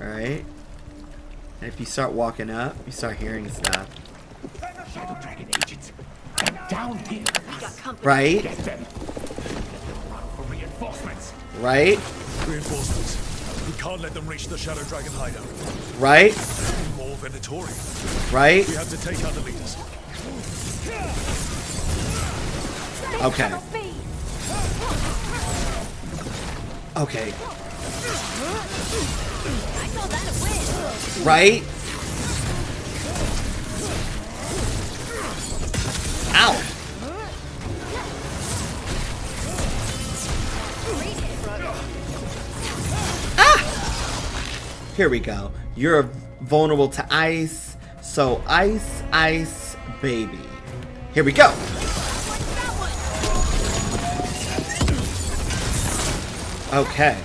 Alright. And if you start walking up, you start hearing stuff. Shadow Dragon agents. Down here. Right? Get them. Run for reinforcements. Right? Reinforcements. We can't let them reach the Shadow Dragon hideout. Right? More Venatoria. Right? We have to take out the leaders. Okay. Okay. Right? Ow! Ah! Here we go. You're vulnerable to ice. So ice, ice, baby. Here we go. Okay.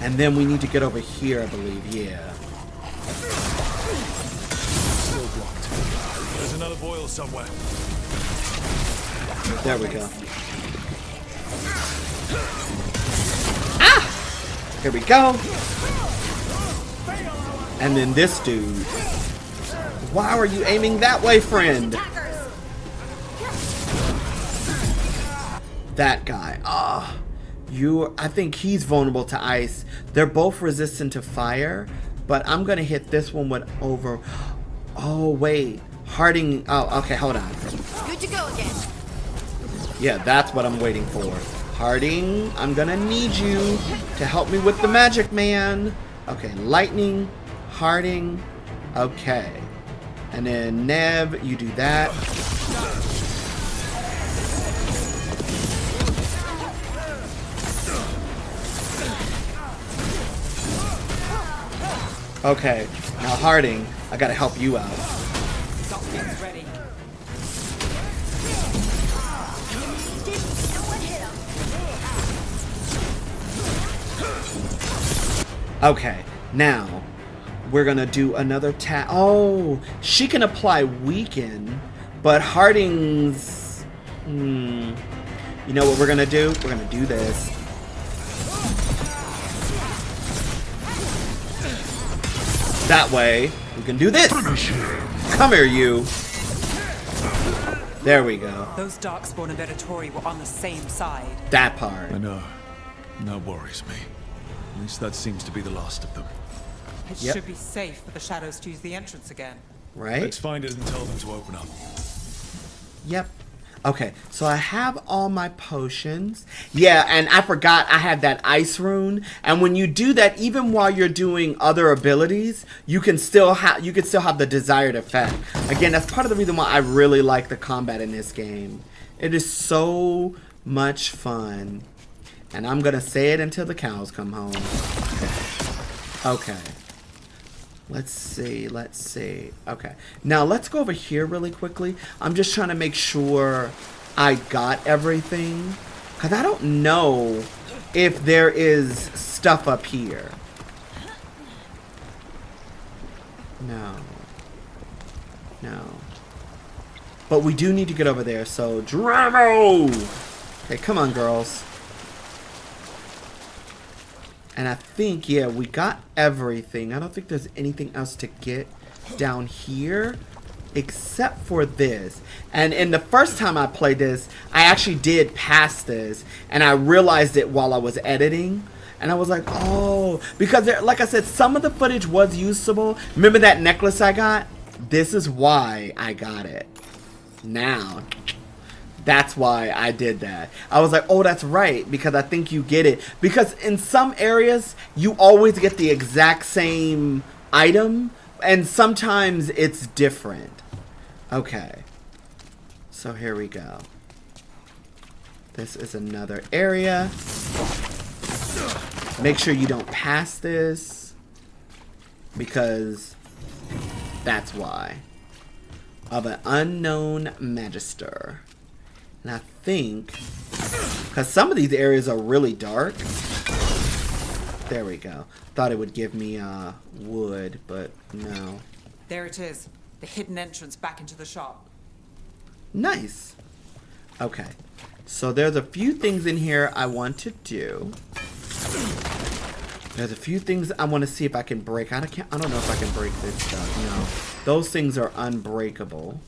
And then we need to get over here, I believe. Yeah. Still blocked. There's another boil somewhere. There we go. Ah! Here we go. And then this dude. Why are you aiming that way, friend? That guy. Ah. I think he's vulnerable to ice. They're both resistant to fire, but I'm gonna hit this one with over. Oh wait, Harding. Oh, okay, hold on. Good to go again. Yeah, that's what I'm waiting for. Harding, I'm gonna need you to help me with the magic, man. Okay, lightning, Harding. Okay, and then Neve, you do that. Okay, now Harding, I gotta help you out. Ready. Okay, now we're gonna do another tap. Oh, she can apply weaken, but Harding's. You know what we're gonna do? We're gonna do this. That way, we can do this. Come here, you. There we go. Those Darkspawn and Venatoria were on the same side. That part. I know. That worries me. At least that seems to be the last of them. It Yep. should be safe for the shadows to use the entrance again. Right? Let's find it and tell them to open up. Yep. Okay, so I have all my potions. Yeah, and I forgot I had that ice rune. And when you do that, even while you're doing other abilities, you can still have the desired effect. Again, that's part of the reason why I really like the combat in this game. It is so much fun. And I'm gonna say it until the cows come home. Okay. Let's see. Okay. Now, let's go over here really quickly. I'm just trying to make sure I got everything. Because I don't know if there is stuff up here. No. But we do need to get over there, so... Dramo! Okay, come on, girls. And I think, yeah, we got everything. I don't think there's anything else to get down here except for this. And in the first time I played this, I actually did pass this. And I realized it while I was editing. And I was like, oh. Because, there, like I said, some of the footage was usable. Remember that necklace I got? This is why I got it. Now. That's why I did that. I was like, oh, that's right, because I think you get it. Because in some areas, you always get the exact same item, and sometimes it's different. Okay. So here we go. This is another area. Make sure you don't pass this, because that's why. Of an unknown magister. And I think, because some of these areas are really dark. There we go. Thought it would give me wood, but no. There it is. The hidden entrance back into the shop. Nice. Okay. So there's a few things in here I want to do. There's a few things I want to see if I can break. I don't know if I can break this stuff. No. Those things are unbreakable.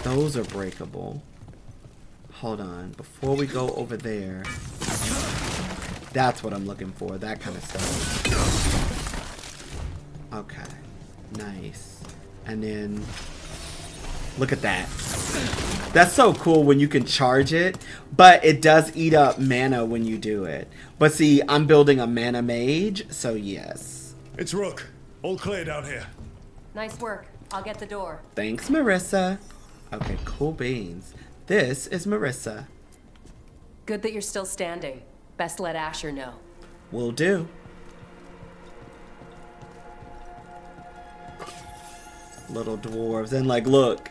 Those are breakable. Hold on. Before we go over there. That's what I'm looking for. That kind of stuff. Okay. Nice. And then look at that. That's so cool when you can charge it, but it does eat up mana when you do it. But see, I'm building a mana mage, so yes. It's Rook. All clear down here. Nice work. I'll get the door. Thanks, Marissa. Okay, cool beans. This is Marissa. Good that you're still standing. Best let Asher know. Will do. Little dwarves. And like, look.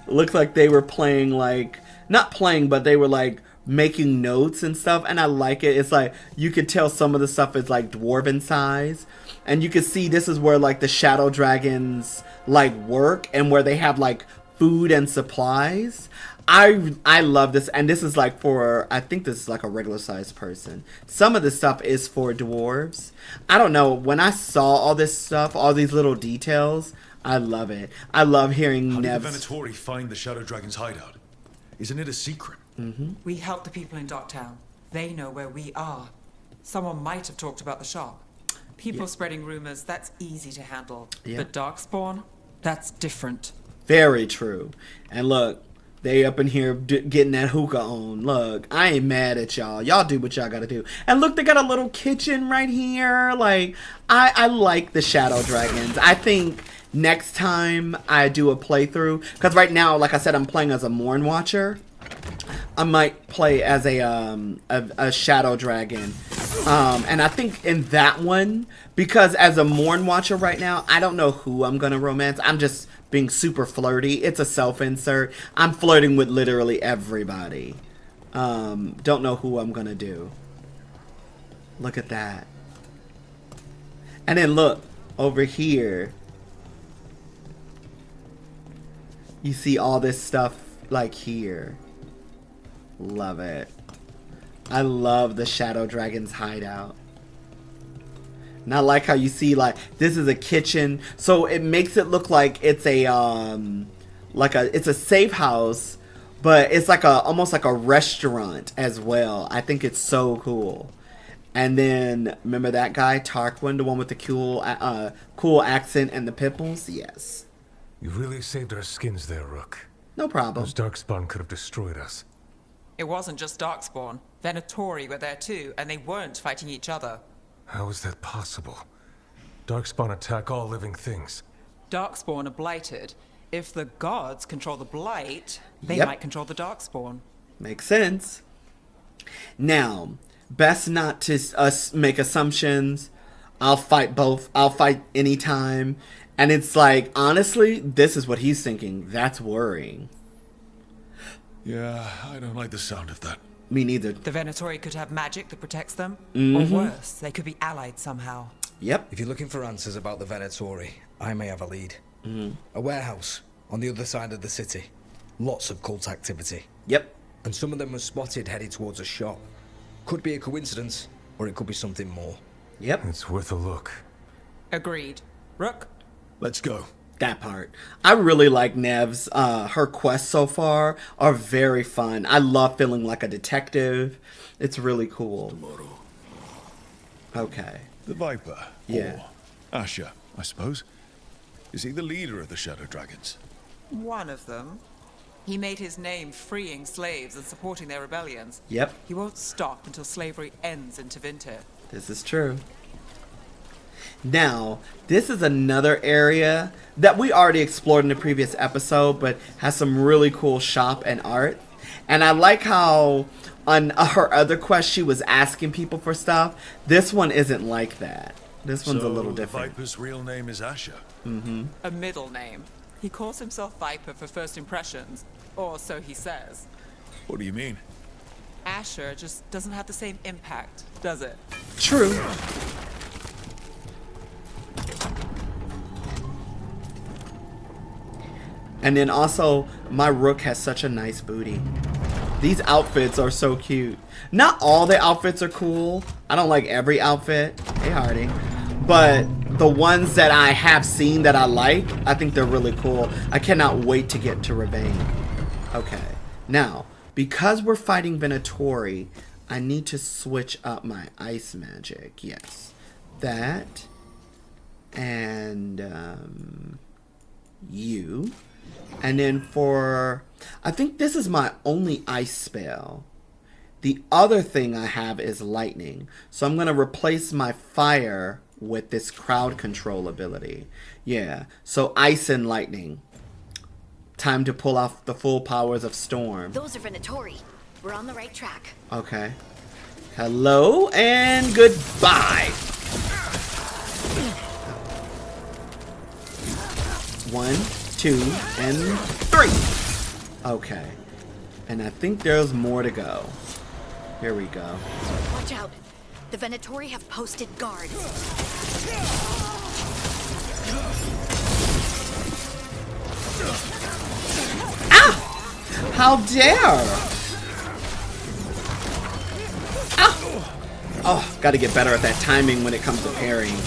Looks like they were playing like, not playing, but they were like making notes and stuff. And I like it. It's like, you could tell some of the stuff is like dwarven size. And you can see this is where like the shadow dragons like work and where they have like food and supplies. I love this. And this is like for, I think this is like a regular sized person. Some of the stuff is for dwarves. I don't know. When I saw all this stuff, all these little details, I love it. I love hearing How did the Nev's... Venatory find the Shadow Dragon's hideout? Isn't it a secret? We help the people in Docktown. They know where we are. Someone might have talked about the shop. People spreading rumors, that's easy to handle. Yeah. But Darkspawn, that's different. Very true. And look, they up in here getting that hookah on. Look, I ain't mad at y'all. Y'all do what y'all gotta do. And look, they got a little kitchen right here. Like, I like the Shadow Dragons. I think next time I do a playthrough, because right now, like I said, I'm playing as a Morn Watcher. I might play as a Shadow Dragon. And I think in that one, because as a Morn Watcher right now, I don't know who I'm going to romance. I'm just being super flirty. It's a self-insert. I'm flirting with literally everybody. Don't know who I'm going to do. Look at that. And then look, over here. You see all this stuff like here. Love it. I love the Shadow Dragon's hideout. And I like how you see like this is a kitchen, so it makes it look like it's a it's a safe house, but it's like a almost like a restaurant as well. I think it's so cool. And then remember that guy Tarquin, the one with the cool accent and the pimples? Yes. You really saved our skins there, Rook. No problem. Those Darkspawn could have destroyed us. It wasn't just Darkspawn. Venatory were there too, and they weren't fighting each other. How is that possible? Darkspawn attack all living things. Darkspawn are blighted. If the gods control the blight, they Yep. might control the Darkspawn. Makes sense. Now, best not to make assumptions. I'll fight both. I'll fight anytime. And it's like, honestly, this is what he's thinking. That's worrying. Yeah, I don't like the sound of that. Me neither. The Venatory could have magic that protects them, or worse, they could be allied somehow. Yep. If you're looking for answers about the Venatory, I may have a lead. A warehouse on the other side of the city. Lots of cult activity. Yep. And some of them were spotted headed towards a shop. Could be a coincidence, or it could be something more. Yep. It's worth a look. Agreed. Rook? Let's go. That part. I really like Nev's. Her quests so far are very fun. I love feeling like a detective. It's really cool. Okay. The Viper. Yeah. Or Asher, I suppose. Is he the leader of the Shadow Dragons? One of them. He made his name freeing slaves and supporting their rebellions. Yep. He won't stop until slavery ends in Tevinter. This is true. Now, this is another area that we already explored in the previous episode, but has some really cool shop and art. And I like how on her other quest she was asking people for stuff. This one isn't like that. This one's a little different. Viper's real name is Asher. A middle name. He calls himself Viper for first impressions, or so he says. What do you mean? Asher just doesn't have the same impact, does it? True. And then also, my Rook has such a nice booty. These outfits are so cute. Not all the outfits are cool. I don't like every outfit. Hey, Hardy. But the ones that I have seen that I like, I think they're really cool. I cannot wait to get to Ravane. Okay. Now, because we're fighting Venatory, I need to switch up my ice magic. Yes. That. And you. And then for... I think this is my only ice spell. The other thing I have is lightning. So I'm going to replace my fire with this crowd control ability. Yeah. So ice and lightning. Time to pull off the full powers of storm. Those are Venatory. We're on the right track. Okay. Hello and goodbye. 1, 2, and 3. Okay. And I think there's more to go. Here we go. Watch out. The Venatory have posted guards. Ah! How dare! Ah! Oh, gotta get better at that timing when it comes to parrying.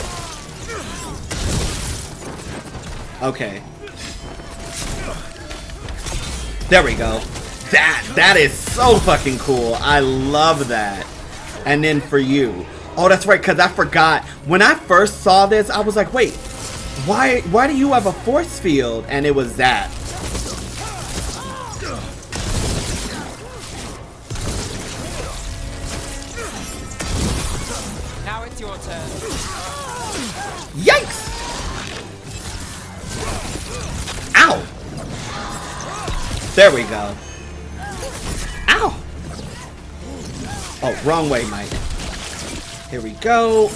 Okay. There we go. That is so fucking cool. I love that. And then for you. Oh, that's right, because I forgot. When I first saw this, I was like, wait, why do you have a force field? And it was that. Now it's your turn. Yikes! Ow! There we go. Ow! Oh, wrong way, Mike. Here we go.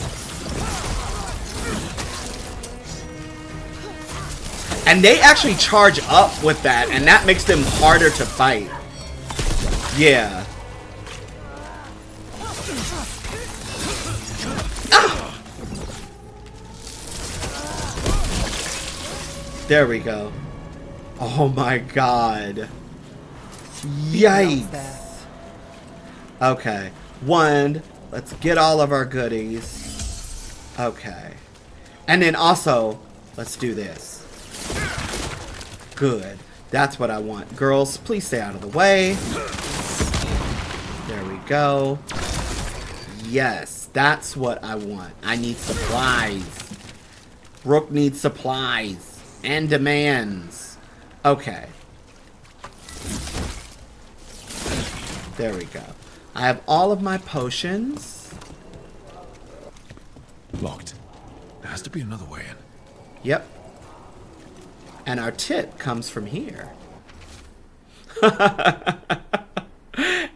And they actually charge up with that, and that makes them harder to fight. Yeah. Ah! There we go. Oh my god. Yikes. Okay. One, let's get all of our goodies. Okay. And then also, let's do this. Good. That's what I want. Girls, please stay out of the way. There we go. Yes, that's what I want. I need supplies. Rook needs supplies and demands. Okay. There we go. I have all of my potions. Locked. There has to be another way in. Yep. And our tip comes from here.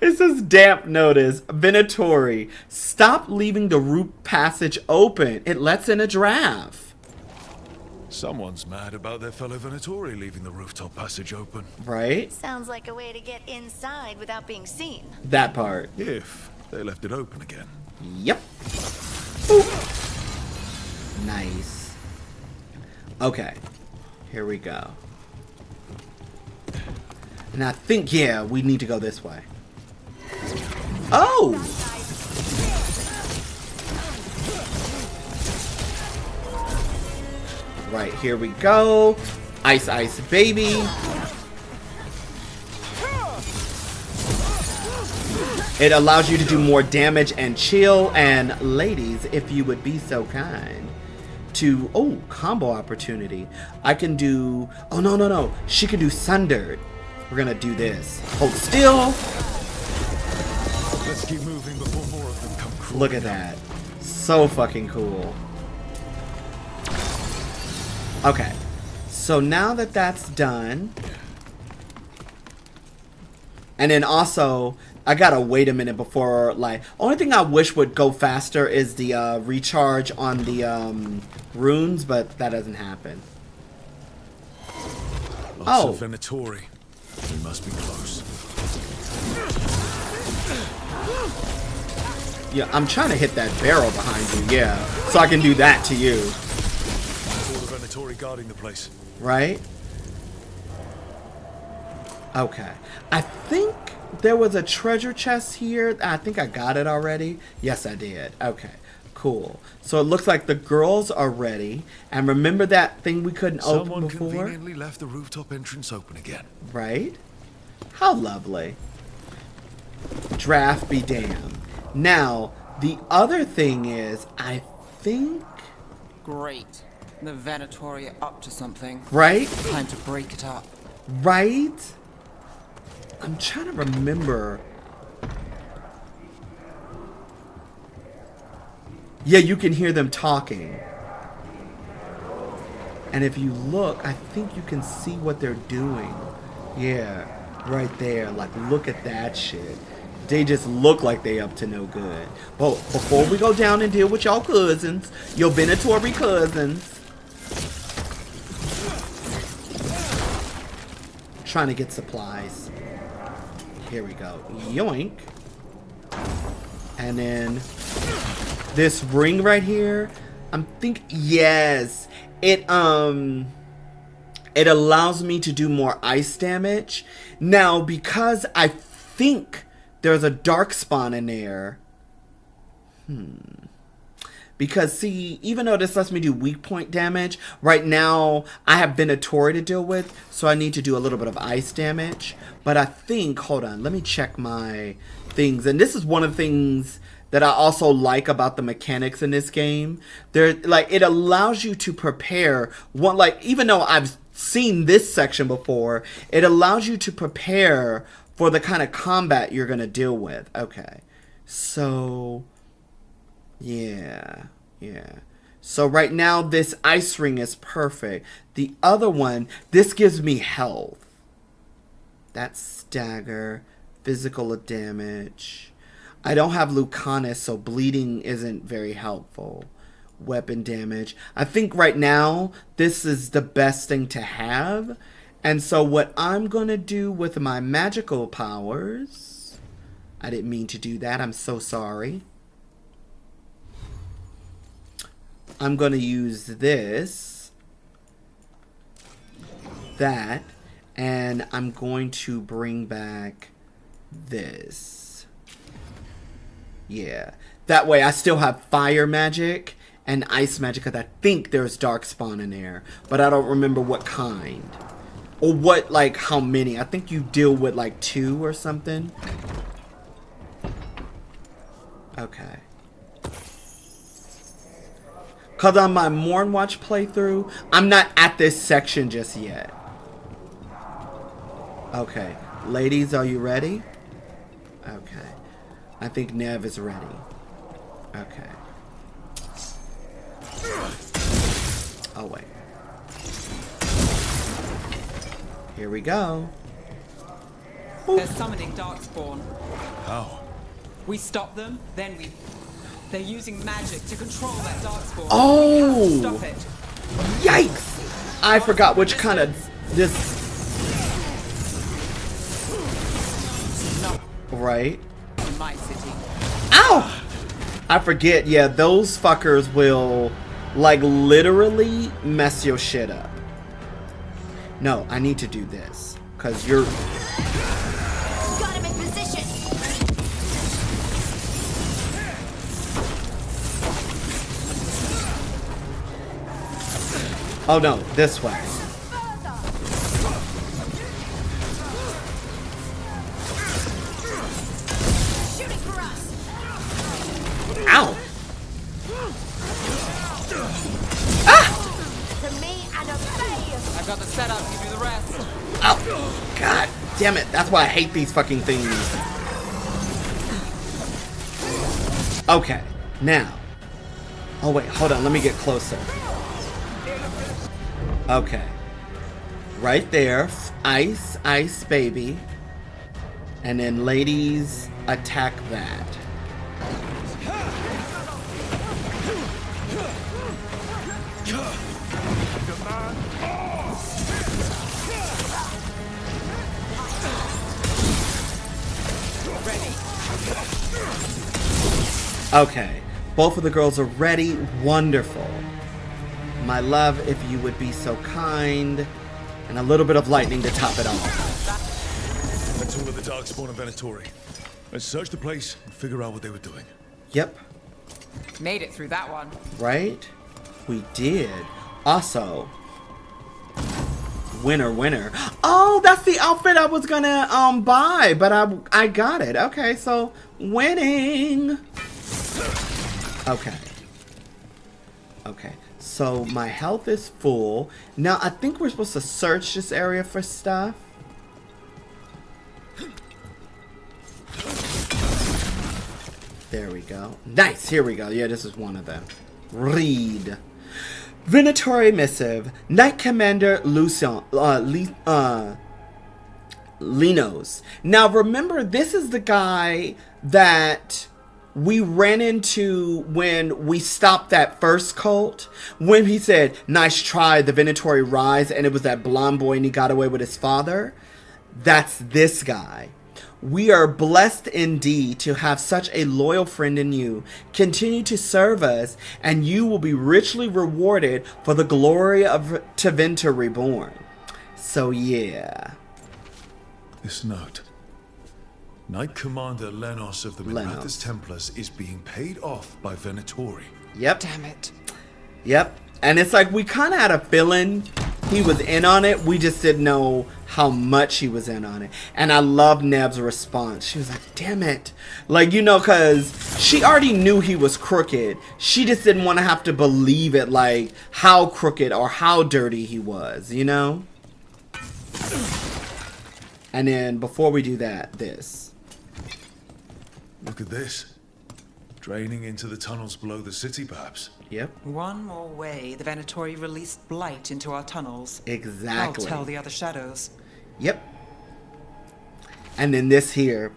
It says damp notice. Venatory. Stop leaving the roof passage open. It lets in a giraffe. Someone's mad about their fellow Venatori leaving the rooftop passage open. Right? Sounds like a way to get inside without being seen. That part. If they left it open again. Yep. Boop. Nice. Okay. Here we go. And I think, yeah, we need to go this way. Oh! Right, here we go. Ice, ice, baby. It allows you to do more damage and chill. And ladies, if you would be so kind to... Oh, combo opportunity. I can do... Oh, no, no, no. She can do Sundered. We're going to do this. Hold still. Let's keep moving before more of them come crawling. Look at that. So fucking cool. Okay. So now that that's done... And then also... I gotta wait a minute before, like... Only thing I wish would go faster is the recharge on the runes, but that doesn't happen. Lots of Venatori. We must be close. Yeah, I'm trying to hit that barrel behind you, yeah. So I can do that to you. All the Venatori guarding the place. Right? Okay. I think there was a treasure chest here. I think I got it already. Yes, I did. Okay, cool. So it looks like the girls are ready. And remember that thing we couldn't open Someone before? conveniently left the rooftop entrance open again. Right? How lovely. Draft be damned. Now, the other thing is, I think... Great. The Venatory are up to something. Right? Time to break it up. Right? I'm trying to remember. Yeah, you can hear them talking. And if you look, I think you can see what they're doing. Yeah, right there. Like, look at that shit. They just look like they up to no good. But before we go down and deal with y'all cousins, your Venatory cousins. Trying to get supplies. Here we go. Yoink. And then this ring right here. Yes. It allows me to do more ice damage. Now, because I think there's a Darkspawn in there. Because, see, even though this lets me do weak point damage, right now I have Venatory to deal with, so I need to do a little bit of ice damage. But I think, hold on, let me check my things. And this is one of the things that I also like about the mechanics in this game. It allows you to prepare one, even though I've seen this section before, it allows you to prepare for the kind of combat you're going to deal with. Okay, so yeah. So right now this ice ring is perfect. The other one, this gives me health. That's stagger, physical damage. I don't have Lucanus, so bleeding isn't very helpful. Weapon damage. I think right now this is the best thing to have. And so what I'm going to do with my magical powers... I didn't mean to do that. I'm so sorry. I'm going to use this. That. And I'm going to bring back this. Yeah. That way I still have fire magic and ice magic, because I think there's Darkspawn in there. But I don't remember what kind. Or what, how many. I think you deal with, 2 or something. Okay. Because on my Mornwatch playthrough, I'm not at this section just yet. Okay. Ladies, are you ready? Okay. I think Neve is ready. Okay. Oh, wait. Here we go. They're summoning Darkspawn. How? We stop them, then we... They're using magic to control that Darkspawn. Oh! We have to stop it. Yikes! I forgot which kind of... This... No. Right? In my city. Ow! I forget, yeah, those fuckers will, literally mess your shit up. No, I need to do this. Because you're... Got him in position. Oh no, this way. Shooting for us. Ow! To me and obey. I've got the setup, you do the rest. Ow! God damn it, that's why I hate these fucking things. Okay, now. Oh wait, hold on, let me get closer. Okay. Right there. Ice, ice, baby. And then ladies, attack that. Okay. Both of the girls are ready. Wonderful. My love, if you would be so kind. And a little bit of lightning to top it off. That's all of the Darkspawn and Venatori. Let's search the place and figure out what they were doing. Yep. Made it through that one. Right? We did. Also, winner. Oh, that's the outfit I was gonna buy, but I got it. Okay, so winning. Okay. Okay. So my health is full. Now I think we're supposed to search this area for stuff. There we go. Nice. Here we go. Yeah, this is one of them. Read. Venatory Missive. Knight Commander Linos. Now remember, this is the guy that we ran into when we stopped that first cult. When he said, "Nice try, the Venatory rise," and it was that blonde boy and he got away with his father. That's this guy. We are blessed indeed to have such a loyal friend in you. Continue to serve us, and you will be richly rewarded for the glory of Teventa Reborn. So yeah. This note. Knight Commander Lenos of the Minrathous Lenos. Templars is being paid off by Venatori. Yep. Damn it. Yep. And it's like we kind of had a feeling he was in on it. We just didn't know how much he was in on it. And I love Nev's response. She was like, damn it. Like, you know, because she already knew he was crooked. She just didn't want to have to believe it, like, how crooked or how dirty he was, you know? And then before we do that, this. Look at this. Draining into the tunnels below the city, perhaps. Yep. One more way the Venatori released blight into our tunnels. Exactly. I'll tell the other shadows. Yep. And then this here,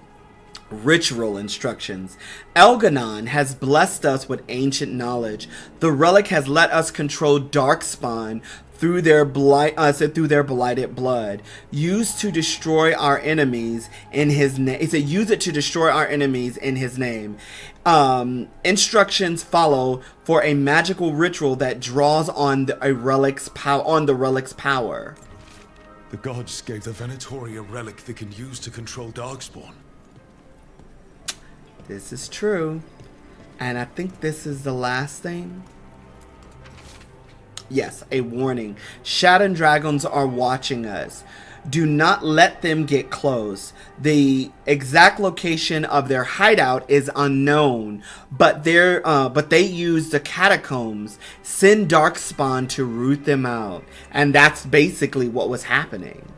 ritual instructions. Elganon has blessed us with ancient knowledge. The relic has let us control Darkspawn through their blighted blood. Used to destroy our enemies in his name. He said, use it to destroy our enemies in his name. Instructions follow for a magical ritual that draws on the relic's power. The gods gave the Venatori a relic they can use to control Darkspawn. This is true. And I think this is the last thing. Yes, a warning. Shadow dragons are watching us. Do not let them get close. The exact location of their hideout is unknown, but they use the catacombs. Send Darkspawn to root them out, and that's basically what was happening.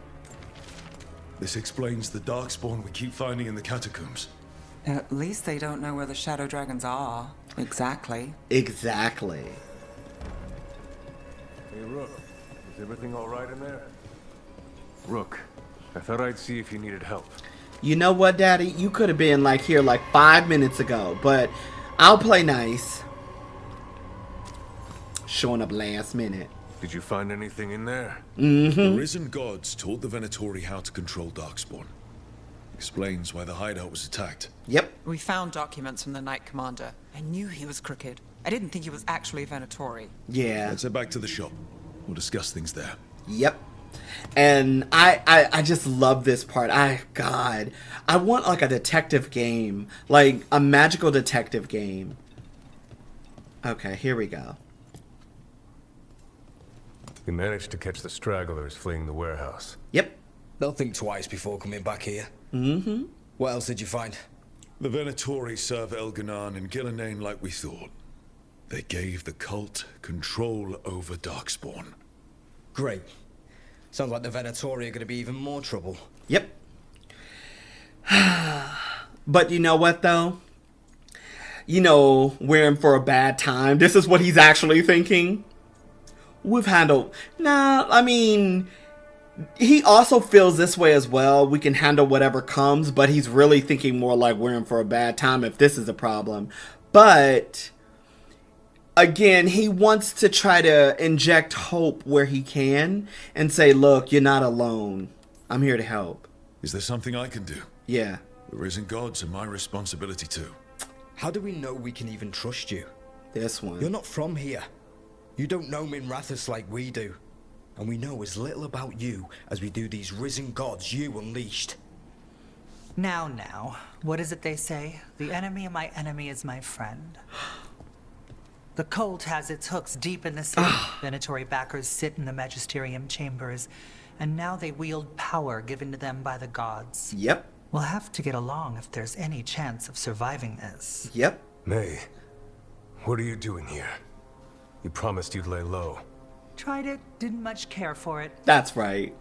This explains the Darkspawn we keep finding in the catacombs. At least they don't know where the shadow dragons are. Exactly. Exactly. Hey, Rook. Is everything all right in there? Rook, I thought I'd see if you needed help. You know what, Daddy? You could have been like here like 5 minutes ago, but I'll play nice. Showing up last minute. Did you find anything in there? The risen gods taught the Venatori how to control Darkspawn. Explains why the hideout was attacked. Yep. We found documents from the Knight Commander. I knew he was crooked. I didn't think he was actually a Venatori. Yeah. Let's head back to the shop. We'll discuss things there. Yep. And I just love this part. God, I want like a detective game, like a magical detective game. Okay, here we go. You managed to catch the stragglers fleeing the warehouse. Yep. They'll think twice before coming back here. Mm-hmm. What else did you find? The Venatori serve Elganon and Gillenane like we thought. They gave the cult control over Darkspawn. Great. Sounds like the Venatori are going to be even more trouble. Yep. But you know what, though? You know, we're in for a bad time. This is what he's actually thinking. We've handled... Nah, I mean... He also feels this way as well. We can handle whatever comes, but he's really thinking more like we're in for a bad time if this is a problem. But... Again, he wants to try to inject hope where he can and say, look, you're not alone. I'm here to help. Is there something I can do? Yeah. The risen gods are my responsibility too. How do we know we can even trust you? This one. You're not from here. You don't know Minrathous like we do. And we know as little about you as we do these risen gods you unleashed. Now, what is it they say? The enemy of my enemy is my friend. The cult has its hooks deep in the city. Venatory backers sit in the magisterium chambers, and now they wield power given to them by the gods. Yep. We'll have to get along if there's any chance of surviving this. Yep. May, what are you doing here? You promised you'd lay low. Tried it, didn't much care for it. That's right.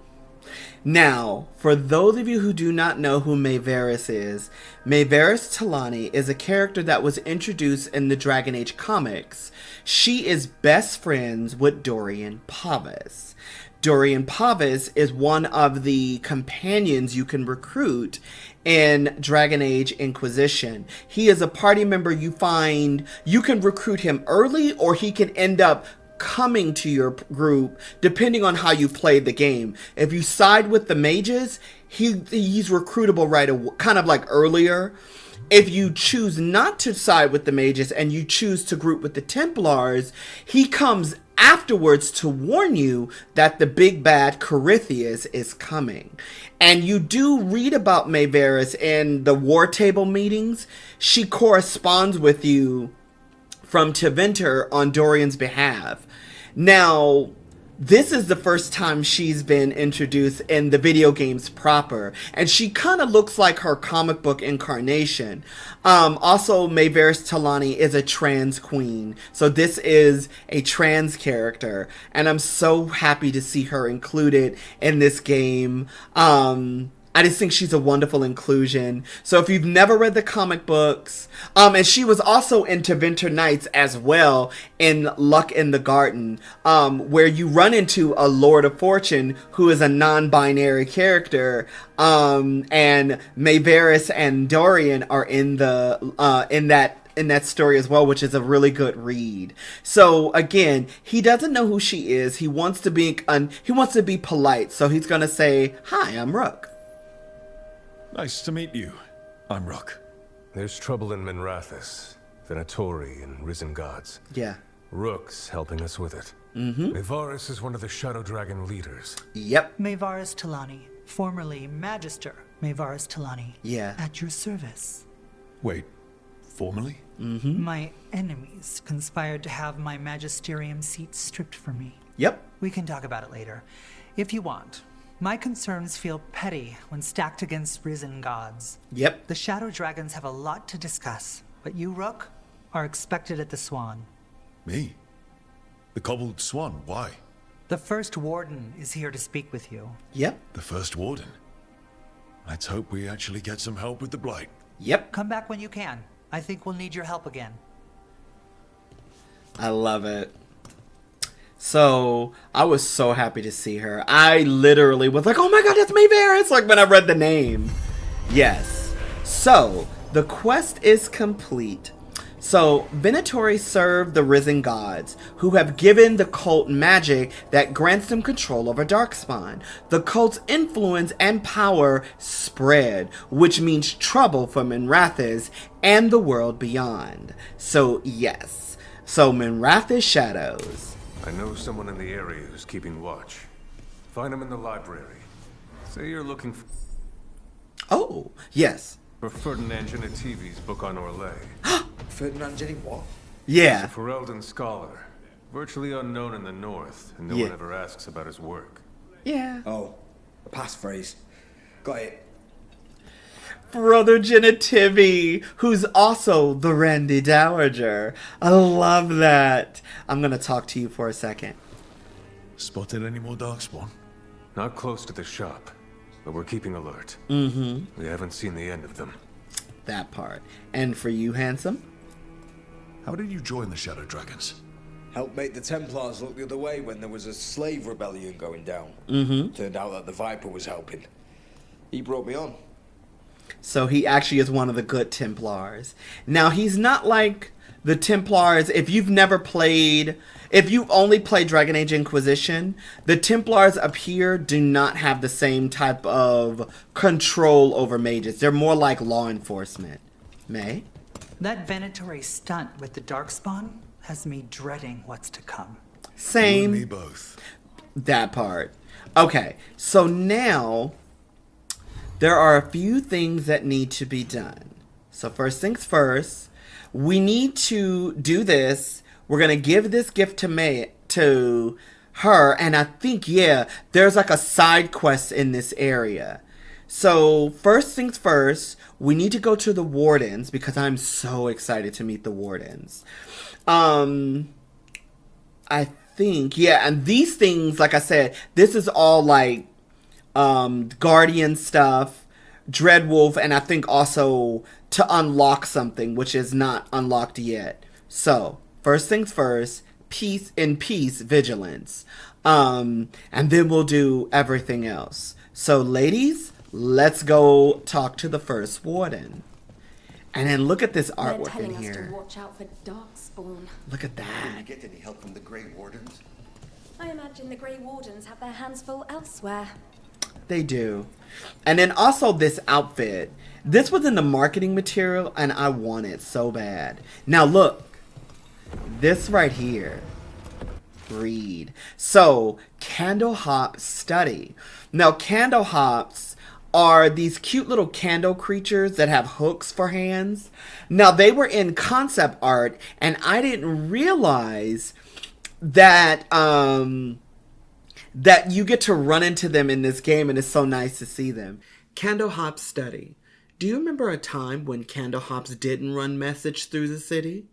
Now, for those of you who do not know who Maevaris is, Maevaris Tilani is a character that was introduced in the Dragon Age comics. She is best friends with Dorian Pavis. Dorian Pavis is one of the companions you can recruit in Dragon Age Inquisition. He is a party member you find. You can recruit him early, or he can end up coming to your group depending on how you played the game. If you side with the mages, he's recruitable right away, kind of like earlier. If you choose not to side with the mages and you choose to group with the Templars, he comes afterwards to warn you that the big bad Corythius is coming. And you do read about Maevaris in the war table meetings. She corresponds with you from Tevinter on Dorian's behalf. Now, this is the first time she's been introduced in the video games proper, and she kind of looks like her comic book incarnation. Also, Maevaris Tilani is a trans queen, so this is a trans character, and I'm so happy to see her included in this game. I just think she's a wonderful inclusion. So if you've never read the comic books, and she was also in Tevinter Nights as well in Luck in the Garden, where you run into a Lord of Fortune who is a non-binary character, and Maevaris and Dorian are in the in that story as well, which is a really good read. So again, he doesn't know who she is. He wants to be polite, so he's gonna say, "Hi, I'm Rook." Nice to meet you. I'm Rook. There's trouble in Minrathous, Venatory and Risen Gods. Yeah. Rook's helping us with it. Maevaris is one of the Shadow Dragon leaders. Yep. Maevaris Tilani, formerly Magister Maevaris Tilani. Yeah. At your service. Wait, formally? My enemies conspired to have my magisterium seat stripped from me. Yep. We can talk about it later, if you want. My concerns feel petty when stacked against risen gods. Yep. The Shadow Dragons have a lot to discuss, but you, Rook, are expected at the Swan. Me? The Cobbled Swan, why? The first Warden is here to speak with you. Yep. The first Warden. Let's hope we actually get some help with the Blight. Yep. Come back when you can. I think we'll need your help again. I love it. So, I was so happy to see her. I literally was like, oh my god, that's Maevaris! Like, when I read the name. Yes. So, the quest is complete. So, Venatory served the Risen Gods, who have given the cult magic that grants them control over Darkspawn. The cult's influence and power spread, which means trouble for Minrathous and the world beyond. So, yes. So, Minrathous shadows. I know someone in the area who's keeping watch. Find him in the library. Say you're looking Oh, yes. for Ferdinand Genetivi's book on Orlais. Ferdinand Jenny, what? He's a Yeah. Ferelden scholar, virtually unknown in the north, and no Yeah. one ever asks about his work. Yeah. Oh, a passphrase. Got it. Brother Genetivi, who's also the Randy Dowager. I love that. I'm gonna talk to you for a second. Spotted any more Darkspawn? Not close to the shop, but we're keeping alert. Mm-hmm. We haven't seen the end of them. That part. And for you, handsome? How did you join the Shadow Dragons? Helped make the Templars look the other way when there was a slave rebellion going down. Turned out that the Viper was helping. He brought me on. So he actually is one of the good Templars. Now, he's not like the Templars. If you've only played Dragon Age Inquisition, the Templars up here do not have the same type of control over mages. They're more like law enforcement. May? That Venatory stunt with the Darkspawn has me dreading what's to come. You and Same. me both. That part. Okay, so now there are a few things that need to be done. So first things first, we need to do this. We're going to give this gift to her. And I think, yeah, there's like a side quest in this area. So first things first, we need to go to the Wardens because I'm so excited to meet the Wardens. I think, yeah, and these things, like I said, this is all like Guardian stuff, Dreadwolf, and I think also to unlock something, which is not unlocked yet. So, first things first, peace, vigilance. And then we'll do everything else. So, ladies, let's go talk to the first Warden. And then look at this artwork in here. They're telling us to watch out for Darkspawn. Look at Did that. you get any help from the Grey Wardens? I imagine the Grey Wardens have their hands full elsewhere. They do. And then also this outfit. This was in the marketing material and I want it so bad. Now look. This right here. Read. So, Candlehop Study. Now, Candlehops are these cute little candle creatures that have hooks for hands. Now, they were in concept art, and I didn't realize that that you get to run into them in this game, and it's so nice to see them. Candlehop Study. Do you remember a time when Candlehops didn't run message through the city?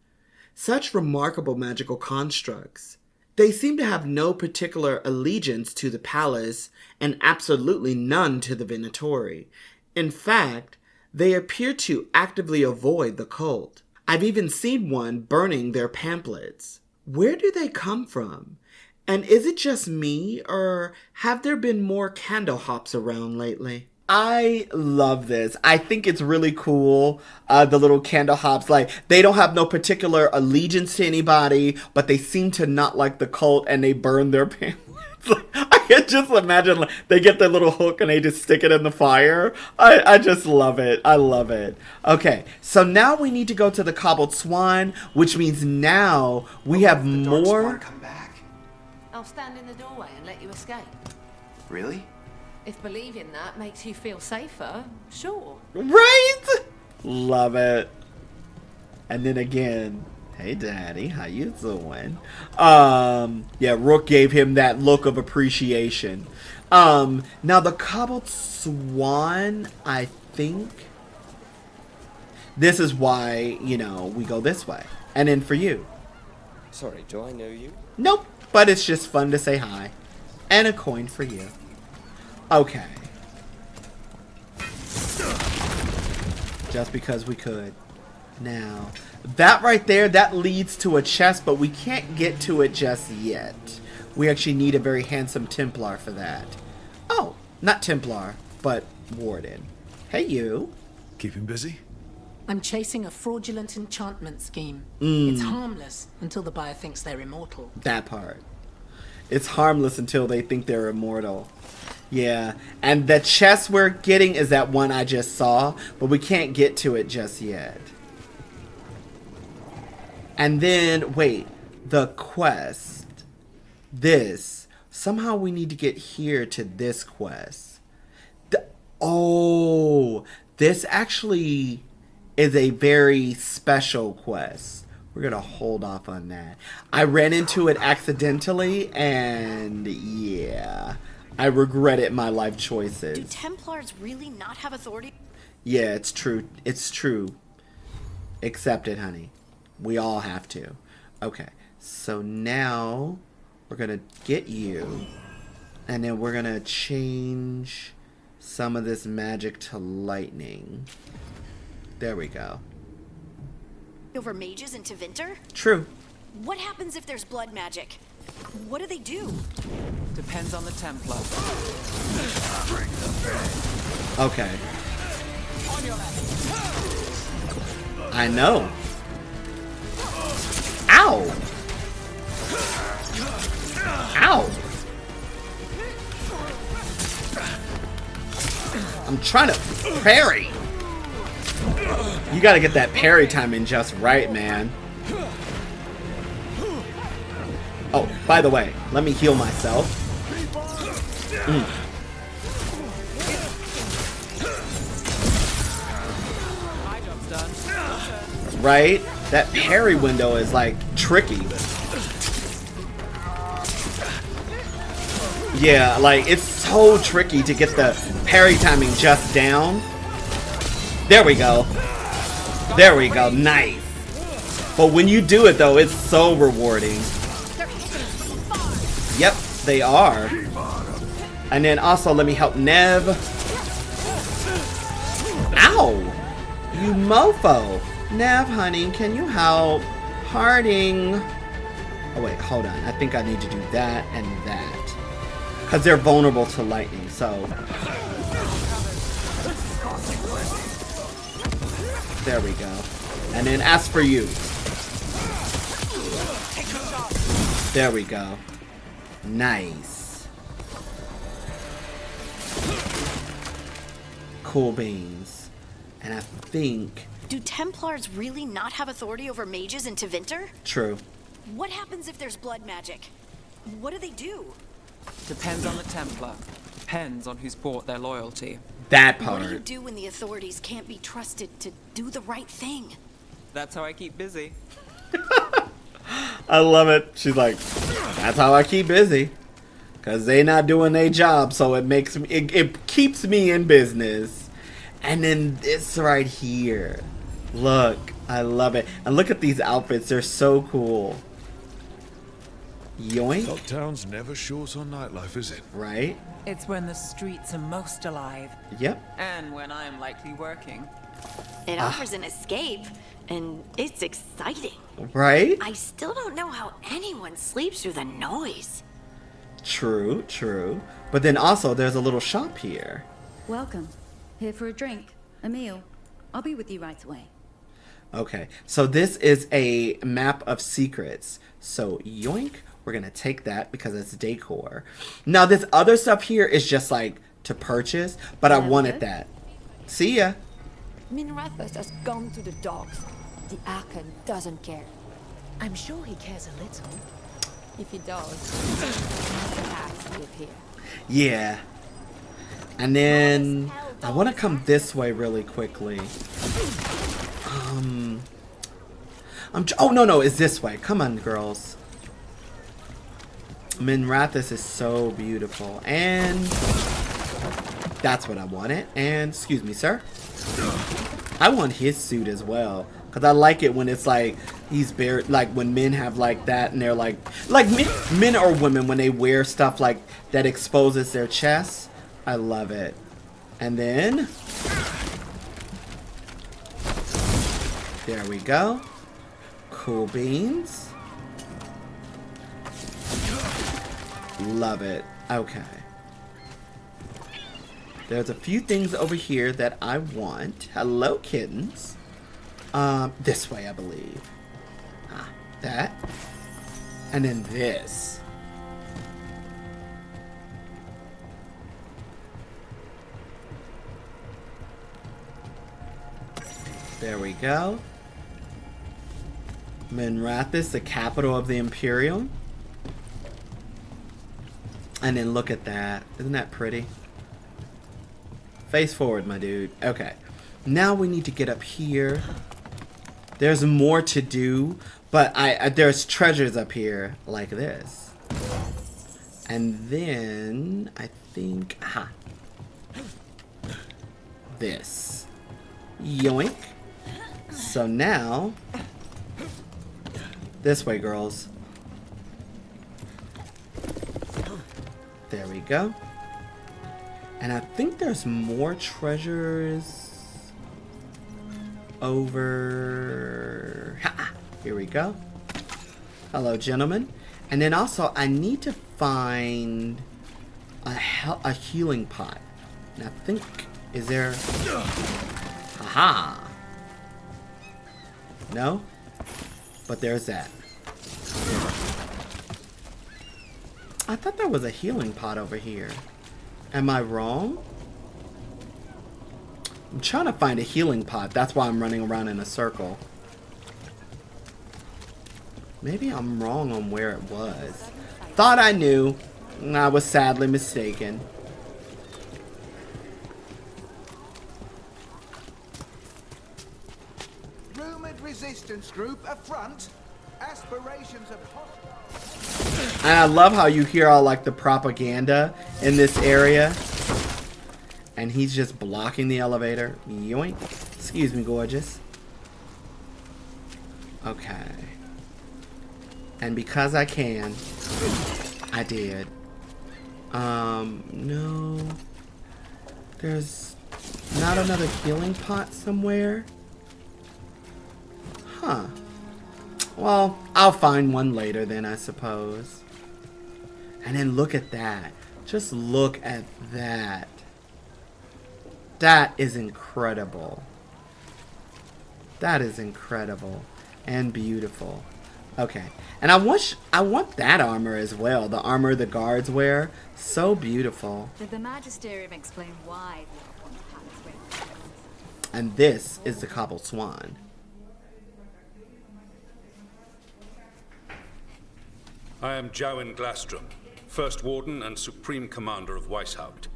Such remarkable magical constructs. They seem to have no particular allegiance to the palace and absolutely none to the Venatory. In fact, they appear to actively avoid the cult. I've even seen one burning their pamphlets. Where do they come from? And is it just me, or have there been more Candlehops around lately? I love this. I think it's really cool. The little Candlehops, like, they don't have no particular allegiance to anybody, but they seem to not like the cult and they burn their pamphlets. Like, I can just imagine, like, they get their little hook and they just stick it in the fire. I just love it. I love it. Okay, so now we need to go to the Cobbled Swan, which means now we have more. Come back. I'll stand in the doorway and let you escape. Really? If believing that makes you feel safer, sure. Right? Love it. And then again, hey daddy, how you doing? Yeah, Rook gave him that look of appreciation. Now the Cobbled Swan, I think this is why, you know, we go this way. And then for you. Sorry, do I know you? Nope, but it's just fun to say hi. And a coin for you. Okay. Just because we could. Now, that right there, that leads to a chest, but we can't get to it just yet. We actually need a very handsome Templar for that. Oh, not Templar, but Warden. Hey, you. Keep him busy? I'm chasing a fraudulent enchantment scheme. It's harmless until the buyer thinks they're immortal. That part. It's harmless until they think they're immortal. Yeah, and the chest we're getting is that one I just saw, but we can't get to it just yet. And then, wait, the quest. This. Somehow we need to get here to this quest. Oh, this actually is a very special quest. We're going to hold off on that. I ran into it accidentally, and yeah, I regretted my life choices. Do Templars really not have authority? Yeah, it's true. It's true. Accept it, honey. We all have to. Okay, so now we're going to get you, and then we're going to change some of this magic to lightning. There we go. Over mages into Winter? True. What happens if there's blood magic? What do they do? Depends on the Templar. Okay. I know. Ow! Ow! I'm trying to parry. You gotta get that parry timing just right, man. Oh, by the way, let me heal myself. right? That parry window is like tricky. Yeah, like it's so tricky to get the parry timing just down. There we go. There we go. Nice. But when you do it though, it's so rewarding. Yep, they are. And then also let me help Neve. Ow! You mofo. Neve, honey, can you help? Harding. Oh wait, hold on. I think I need to do that and that. Because they're vulnerable to lightning, so. There we go. And then as for you. There we go. Nice. Cool beans. And I think... Do Templars really not have authority over mages in Tevinter? True. What happens if there's blood magic? What do they do? Depends on the Templar. Depends on who's bought their loyalty. That part. What do you do when the authorities can't be trusted to do the right thing? That's how I keep busy. I love it. She's like, that's how I keep busy. Because they not doing their job, so it makes me, it keeps me in business. And then this right here. Look, I love it. And look at these outfits. They're so cool. Yoink. Dogtown's never short on nightlife, is it? Right? It's when the streets are most alive. Yep. And when I'm likely working. It offers an escape, and it's exciting. Right? I still don't know how anyone sleeps through the noise. True, true. But then also there's a little shop here. Welcome. Here for a drink, a meal. I'll be with you right away. Okay, so this is a map of secrets. So yoink, we're gonna take that because it's decor. Now this other stuff here is just like to purchase, but I wanted that. See ya. Minrathous has gone to the dogs. The Archon doesn't care. I'm sure he cares a little. If he does, cats live here. Yeah. And then I want to come this way really quickly. Oh no, it's this way. Come on, girls. Minrathous is so beautiful, and that's what I wanted. And excuse me, sir. I want his suit as well, cause I like it when it's like he's bare, like when men have like that, and they're like men or women when they wear stuff like that exposes their chest. I love it. And then there we go. Cool beans. Love it. Okay. There's a few things over here that I want. Hello, kittens. This way, I believe. Ah, that. And then this. There we go. Minrathous, the capital of the Imperium. And then look at that. Isn't that pretty? Face forward, my dude. Okay. Now we need to get up here. There's more to do, but there's treasures up here like this. And then I think this. Yoink. So now this way, girls. There we go. And I think there's more treasures over... Here we go. Hello, gentlemen. And then also, I need to find a healing pot. And I think... Is there... Haha. No? But there's that. I thought there was a healing pot over here. Am I wrong? I'm trying to find a healing pot. That's why I'm running around in a circle. Maybe I'm wrong on where it was. Thought I knew. I was sadly mistaken. resistance group affront aspirations of And I love how you hear all like the propaganda in this area. And he's just blocking the elevator. Yoink. Excuse me, gorgeous. Okay. And because I can, I did. No. There's not another healing pot somewhere? Huh. Well, I'll find one later then, I suppose. And then look at that. Just look at that. That is incredible. That is incredible and beautiful. Okay. And I want that armor as well. The armor the guards wear. So beautiful. Did the Magisterium explain why the Archon had its wings? And this is the Cobbled Swan. I am Jowen Glastrom, First Warden and Supreme Commander of Weishaupt.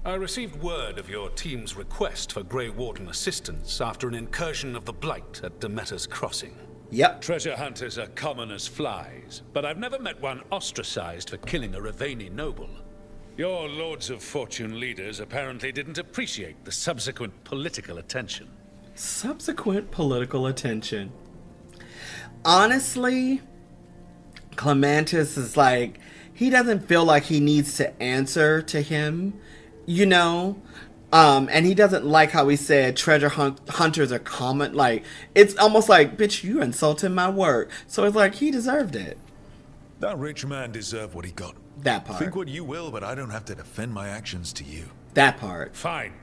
I received word of your team's request for Grey Warden assistance after an incursion of the Blight at Demeter's Crossing. Yep. Treasure hunters are common as flies, but I've never met one ostracized for killing a Ravani noble. Your Lords of Fortune leaders apparently didn't appreciate the subsequent political attention. Subsequent political attention. Honestly, Clementis is like, he doesn't feel like he needs to answer to him, you know? And he doesn't like how he said treasure hunters are common. Like, it's almost like, bitch, you insulted my work. So it's like, he deserved it. That rich man deserved what he got. That part. Think what you will, but I don't have to defend my actions to you. That part. Fine.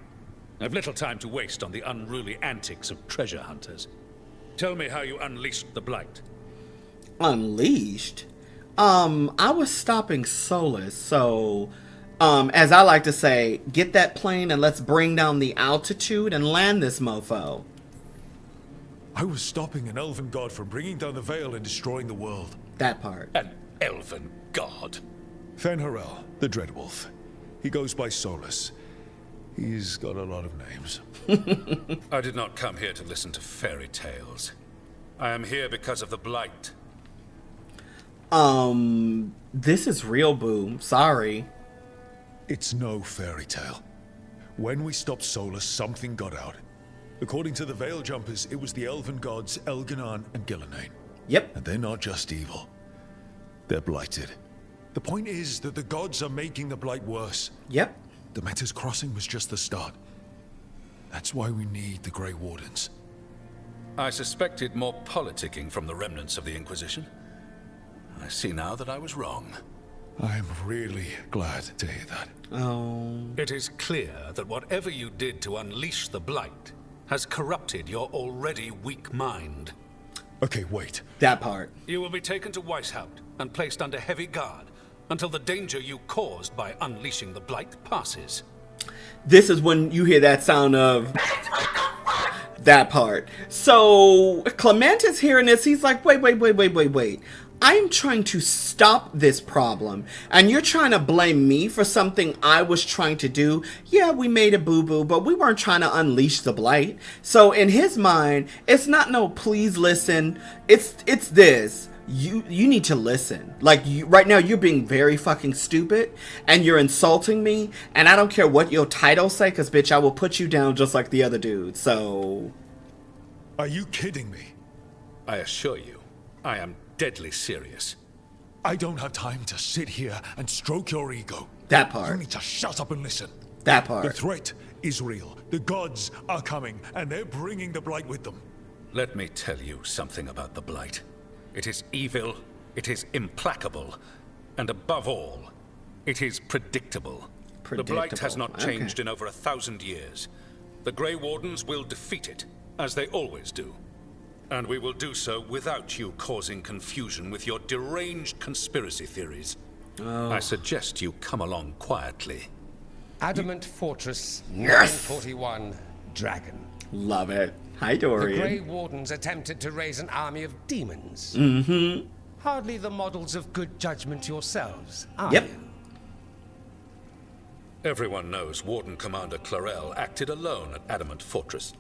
I've little time to waste on the unruly antics of treasure hunters. Tell me how you unleashed the Blight. Unleashed? I was stopping Solus, so... as I like to say, get that plane and let's bring down the altitude and land this mofo. I was stopping an elven god from bringing down the veil and destroying the world. That part. An elven god? Fen'Harel, the Dreadwolf. He goes by Solus. He's got a lot of names. I did not come here to listen to fairy tales. I am here because of the Blight. This is real, Boom. Sorry. It's no fairy tale. When we stopped Solus, something got out. According to the Veil Jumpers, it was the elven gods Elganon and Gillenane. Yep. And they're not just evil. They're blighted. The point is that the gods are making the Blight worse. Yep. Demeter's Crossing was just the start. That's why we need the Grey Wardens. I suspected more politicking from the remnants of the Inquisition. I see now that I was wrong. I'm really glad to hear that. Oh. It is clear that whatever you did to unleash the Blight has corrupted your already weak mind. Okay, wait. That part. You will be taken to Weishaupt and placed under heavy guard until the danger you caused by unleashing the Blight passes. This is when you hear that sound of... that part. So, Clementis hearing this, he's like, wait. I'm trying to stop this problem, and you're trying to blame me for something I was trying to do. Yeah, we made a boo-boo, but we weren't trying to unleash the Blight. So in his mind, it's not no please listen. It's this. You need to listen. Like, right now, you're being very fucking stupid, and you're insulting me, and I don't care what your title say, because, bitch, I will put you down just like the other dude, so... Are you kidding me? I assure you, I am deadly serious. I don't have time to sit here and stroke your ego. That part. You need to shut up and listen. That part. The threat is real. The gods are coming, and they're bringing the Blight with them. Let me tell you something about the Blight. It is evil, it is implacable, and above all, it is predictable. The Blight has not changed in over 1,000 years. The Grey Wardens will defeat it, as they always do. And we will do so without you causing confusion with your deranged conspiracy theories. Oh. I suggest you come along quietly. Adamant Fortress, Yes! 941, Dragon. Love it. Hi, Dorian. The Grey Wardens attempted to raise an army of demons. Mm-hmm. Hardly the models of good judgment yourselves, are Yep. you? Everyone knows Warden Commander Clarel acted alone at Adamant Fortress.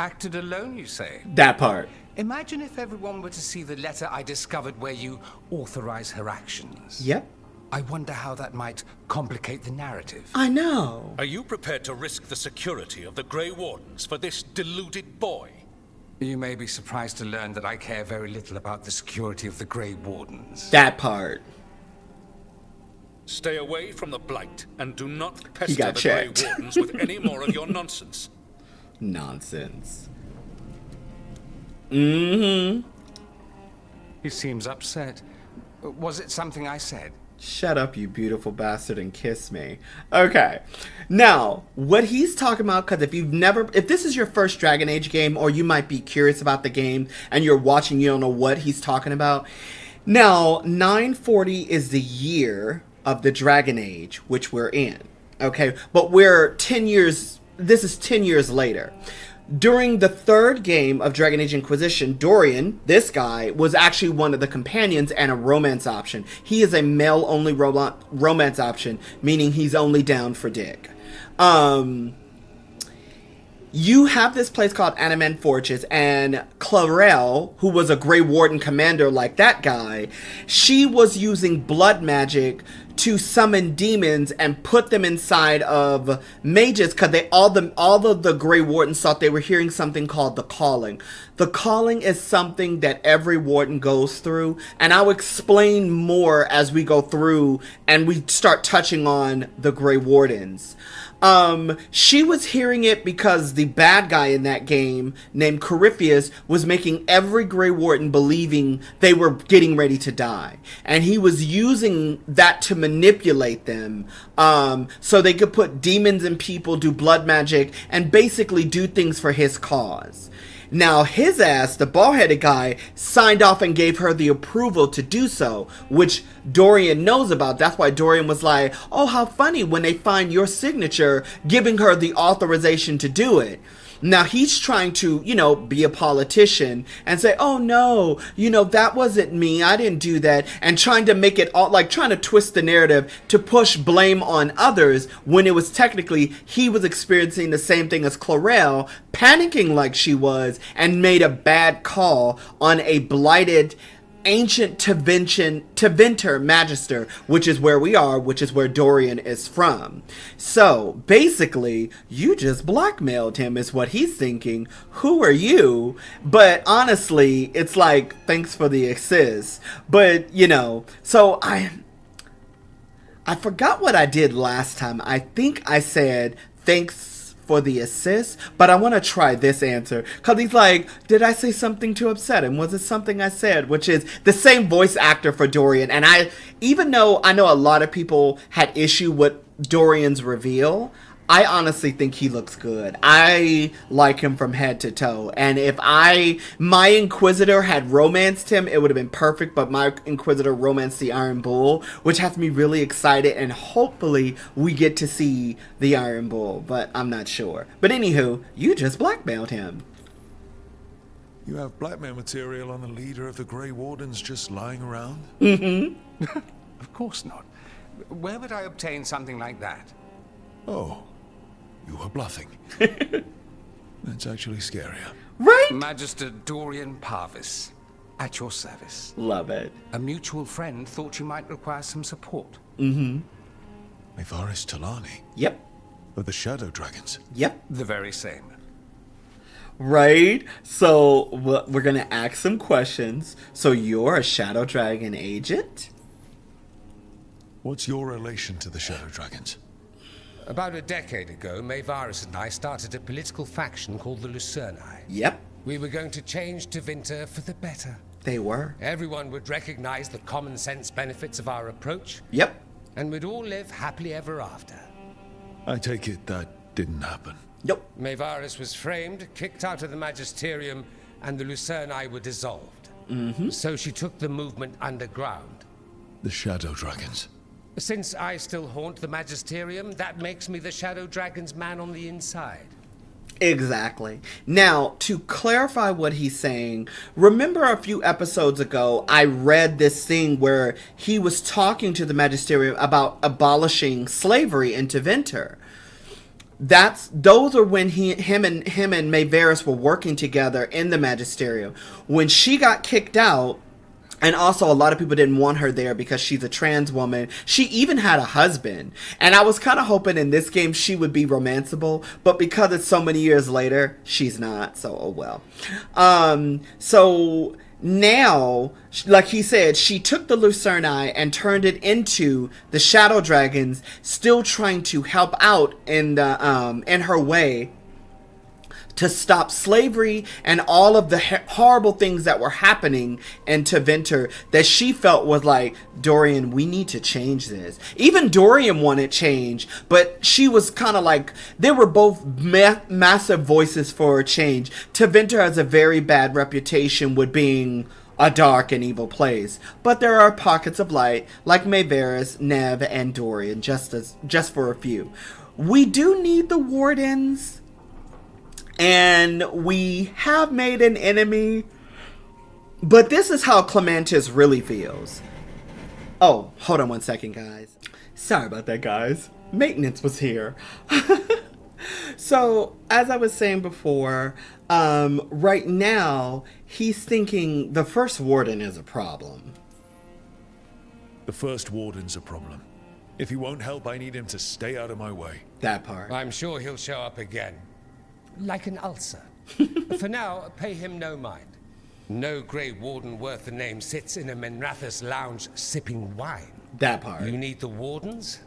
Acted alone, you say? That part. Imagine if everyone were to see the letter I discovered where you authorize her actions. Yep. I wonder how that might complicate the narrative. I know. Are you prepared to risk the security of the Grey Wardens for this deluded boy? You may be surprised to learn that I care very little about the security of the Grey Wardens. That part. Stay away from the Blight and do not pester got the checked. Grey Wardens with any more of your nonsense. Nonsense. Mm-hmm. He seems upset. Was it something I said? Shut up, you beautiful bastard, and kiss me. Okay. Now, what he's talking about, because if this is your first Dragon Age game, or you might be curious about the game, and you're watching, you don't know what he's talking about. Now, 940 is the year of the Dragon Age, which we're in. Okay? But we're 10 years, this is 10 years later. During the third game of Dragon Age Inquisition, Dorian, this guy, was actually one of the companions and a romance option. He is a male-only romance option, meaning he's only down for dick. You have this place called Animan Fortress, and Clarel, who was a Grey Warden commander like that guy, she was using blood magic to summon demons and put them inside of mages, because all of the Grey Wardens thought they were hearing something called the Calling. The Calling is something that every Warden goes through, and I'll explain more as we go through and we start touching on the Grey Wardens. She was hearing it because the bad guy in that game, named Corypheus, was making every Grey Warden believing they were getting ready to die. And he was using that to manipulate them, so they could put demons in people, do blood magic, and basically do things for his cause. Now, his ass, the bald-headed guy, signed off and gave her the approval to do so, which Dorian knows about. That's why Dorian was like, oh, how funny when they find your signature, giving her the authorization to do it. Now, he's trying to, be a politician and say, oh, no, that wasn't me. I didn't do that. And trying to make it all, trying to twist the narrative to push blame on others when it was technically he was experiencing the same thing as Clarel, panicking like she was, and made a bad call on a blighted ancient Teventer Magister, which is where we are, which is where Dorian is from. So, basically, you just blackmailed him is what he's thinking. Who are you? But honestly, it's like, thanks for the assist. But, so I forgot what I did last time. I think I said, thanks for the assist, but I want to try this answer, because he's like, did I say something to upset him? Was it something I said? Which is the same voice actor for Dorian, and even though I know a lot of people had issue with Dorian's reveal, I honestly think he looks good. I like him from head to toe. And if my Inquisitor had romanced him, it would have been perfect. But my Inquisitor romanced the Iron Bull, which has me really excited. And hopefully we get to see the Iron Bull. But I'm not sure. But anywho, you just blackmailed him. You have blackmail material on the leader of the Grey Wardens just lying around? Mm-hmm. Of course not. Where would I obtain something like that? Oh. You were bluffing. That's actually scarier. Right? Magister Dorian Parvis, at your service. Love it. A mutual friend thought you might require some support. Mm-hmm. Maevaris Tilani? Yep. Of the Shadow Dragons? Yep. The very same. Right? So, we're going to ask some questions. So, you're a Shadow Dragon agent? What's your relation to the Shadow Dragons? About a decade ago, Maevaris and I started a political faction called the Lucerni. Yep. We were going to change Tevinter for the better. They were. Everyone would recognize the common sense benefits of our approach. Yep. And we'd all live happily ever after. I take it that didn't happen. Nope. Maevaris was framed, kicked out of the Magisterium, and the Lucerni were dissolved. Mm-hmm. So she took the movement underground. The Shadow Dragons. Since I still haunt the Magisterium, that makes me the Shadow Dragon's man on the inside. Exactly. Now, to clarify what he's saying, remember a few episodes ago, I read this thing where he was talking to the Magisterium about abolishing slavery in Tevinter. those are when him and Maevaris were working together in the Magisterium. When she got kicked out, and also a lot of people didn't want her there because she's a trans woman. She even had a husband. And I was kind of hoping in this game she would be romanceable, but because it's so many years later, she's not. So, oh well. So now, like he said, she took the Lucerni and turned it into the Shadow Dragons, still trying to help out in her way to stop slavery and all of the horrible things that were happening in Tevinter that she felt was like, Dorian, we need to change this. Even Dorian wanted change, but she was kind of like, they were both massive voices for change. Tevinter has a very bad reputation with being a dark and evil place, but there are pockets of light like Maevaris, Neve, and Dorian, just for a few. We do need the Wardens. And we have made an enemy. But this is how Clementis really feels. Oh, hold on one second, guys. Sorry about that, guys. Maintenance was here. So, as I was saying before, right now, he's thinking the first Warden is a problem. The first Warden's a problem. If he won't help, I need him to stay out of my way. That part. I'm sure he'll show up again. Like an ulcer. For now, pay him no mind. No Grey Warden worth the name sits in a Minrathous lounge sipping wine. That part. You need the Wardens?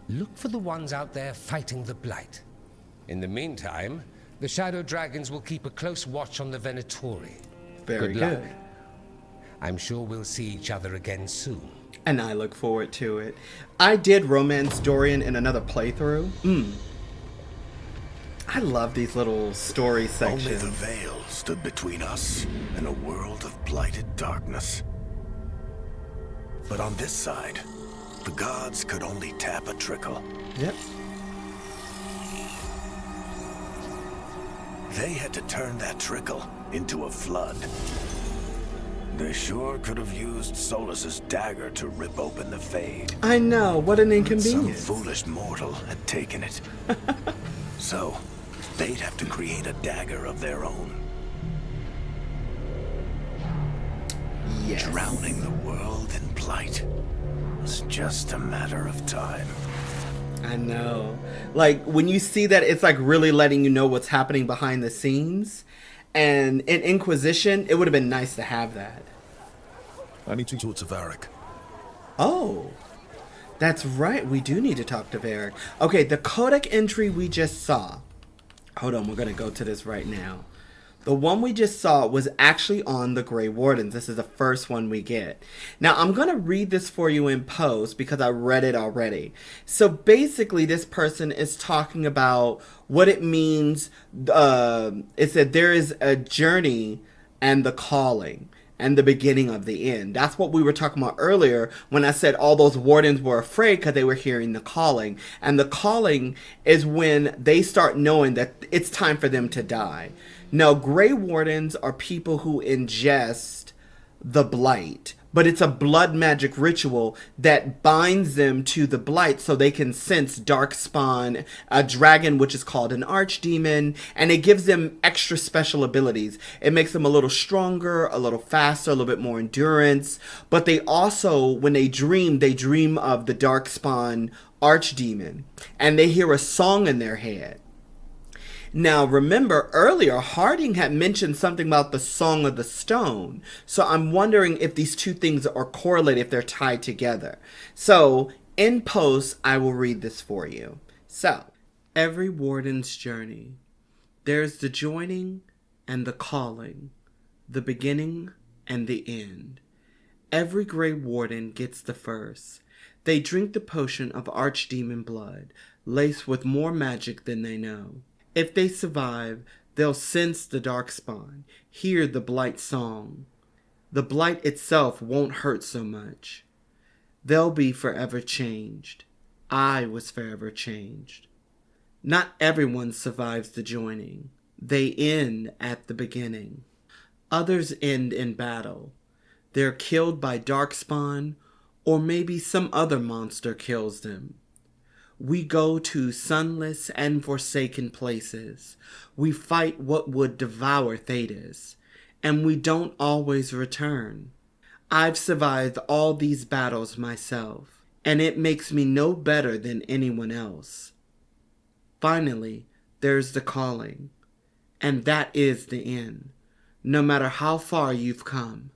Look for the ones out there fighting the Blight. In the meantime, the Shadow Dragons will keep a close watch on the Venatori. Very Good luck. good. I'm sure we'll see each other again soon. And I look forward to it. I did romance Dorian in another playthrough. I love these little story sections. Only the veil stood between us and a world of blighted darkness. But on this side, the gods could only tap a trickle. Yep. They had to turn that trickle into a flood. They sure could have used Solus's dagger to rip open the Fade. I know, what an inconvenience. Some foolish mortal had taken it. So, they'd have to create a dagger of their own. Yes. Drowning the world in blight was just a matter of time. I know. Like, when you see that, it's like really letting you know what's happening behind the scenes. And in Inquisition, it would have been nice to have that. I need to talk to Varric. Oh. That's right, we do need to talk to Varric. Okay, the Codex entry we just saw. Hold on, we're going to go to this right now. The one we just saw was actually on the Grey Wardens. This is the first one we get. Now, I'm going to read this for you in post because I read it already. So basically, this person is talking about what it means. It said there is a journey and the calling and the beginning of the end. That's what we were talking about earlier when I said all those Wardens were afraid because they were hearing the calling. And the calling is when they start knowing that it's time for them to die. Now, Grey Wardens are people who ingest the Blight, but it's a blood magic ritual that binds them to the Blight so they can sense Darkspawn, a dragon which is called an archdemon, and it gives them extra special abilities. It makes them a little stronger, a little faster, a little bit more endurance, but they also, when they dream of the Darkspawn archdemon, and they hear a song in their head. Now, remember, earlier, Harding had mentioned something about the Song of the Stone. So I'm wondering if these two things are correlated, if they're tied together. So, in post, I will read this for you. So, every Warden's journey. There's the joining and the calling, the beginning and the end. Every Grey Warden gets the first. They drink the potion of archdemon blood, laced with more magic than they know. If they survive, they'll sense the Darkspawn, hear the Blight song. The Blight itself won't hurt so much. They'll be forever changed. I was forever changed. Not everyone survives the joining. They end at the beginning. Others end in battle. They're killed by Darkspawn, or maybe some other monster kills them. We go to sunless and forsaken places. We fight what would devour Thedas, and we don't always return. I've survived all these battles myself, and it makes me no better than anyone else. Finally, there's the calling, and that is the end, no matter how far you've come.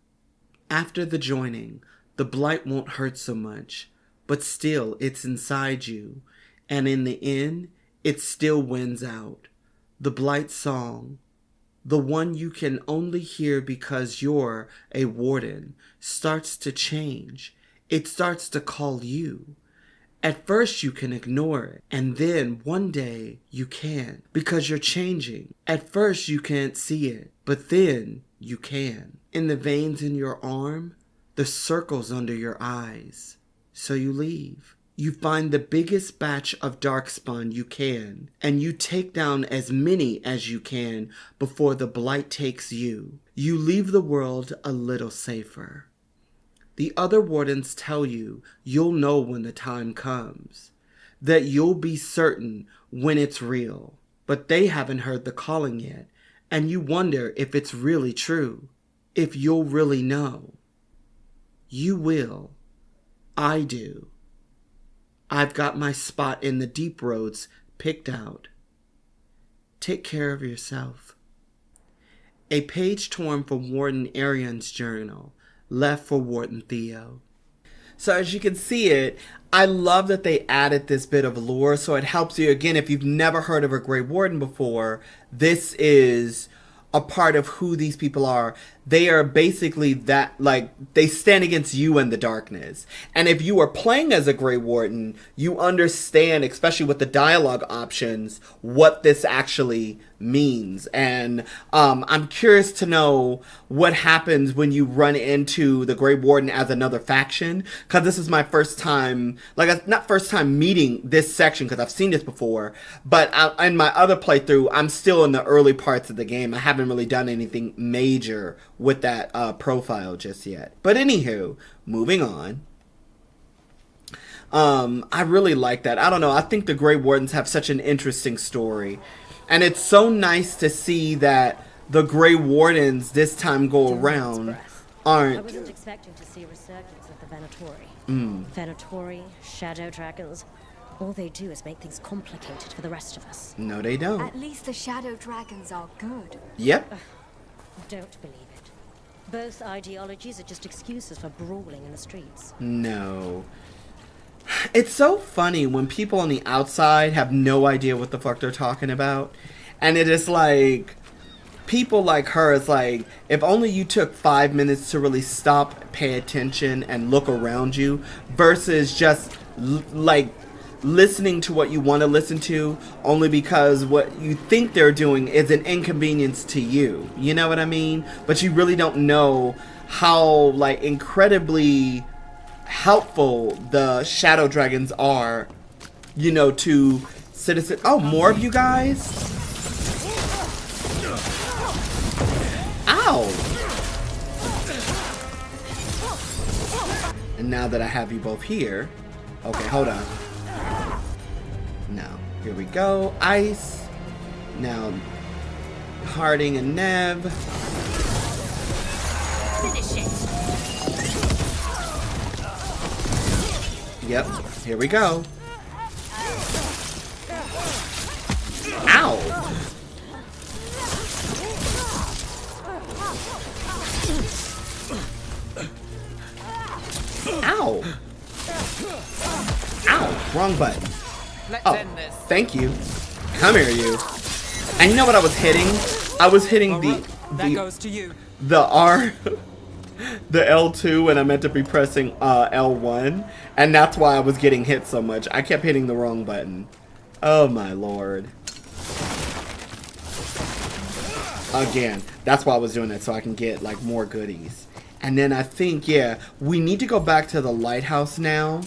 After the joining, the blight won't hurt so much, but still it's inside you, and in the end, it still wins out. The blight song, the one you can only hear because you're a warden, starts to change. It starts to call you. At first you can ignore it, and then one day you can't because you're changing. At first you can't see it, but then you can. In the veins in your arm, the circles under your eyes. So you leave. You find the biggest batch of Darkspawn you can, and you take down as many as you can before the blight takes you. You leave the world a little safer. The other wardens tell you you'll know when the time comes, that you'll be certain when it's real, but they haven't heard the calling yet, and you wonder if it's really true, if you'll really know. You will. I do. I've got my spot in the deep roads picked out. Take care of yourself. A page torn from Warden Arian's journal, left for Warden Theo. So as you can see it, I love that they added this bit of lore, so it helps you. Again, if you've never heard of a Grey Warden before, this is a part of who these people are. They are basically that, like, they stand against you in the darkness. And if you are playing as a Grey Warden, you understand, especially with the dialogue options, what this actually means. And I'm curious to know what happens when you run into the Grey Warden as another faction, because this is my first time, like, not first time meeting this section, because I've seen this before, but in my other playthrough, I'm still in the early parts of the game. I haven't really done anything major with that profile just yet. But anywho, moving on. I really like that. I don't know. I think the Grey Wardens have such an interesting story. And it's so nice to see that the Grey Wardens this time go around aren't... I wasn't expecting to see a resurgence of the Venatory. Venatory, shadow dragons. All they do is make things complicated for the rest of us. No, they don't. At least the shadow dragons are good. Yep. Don't believe it. Both ideologies are just excuses for brawling in the streets. No. It's so funny when people on the outside have no idea what the fuck they're talking about. And it is like, people like her, it's like, if only you took 5 minutes to really stop, pay attention, and look around you, versus just, like, listening to what you want to listen to only because what you think they're doing is an inconvenience to you. You know what I mean? But you really don't know how, like, incredibly helpful the shadow dragons are, you know, to citizens. Oh, more of you guys? Ow! And now that I have you both here, okay, hold on. Now, here we go. Ice. Now, Harding and Neve. Finish it. Yep, here we go. Ow! Ow! Ow! Wrong button. Let's Oh, end this. thank you. Come here, you. And you know what I was hitting? I was hitting That goes to you. the R, the L2, and I meant to be pressing L1, and that's why I was getting hit so much. I kept hitting the wrong button. Oh my lord. Again, that's why I was doing that, so I can get like more goodies. And then I think, yeah, we need to go back to the lighthouse now.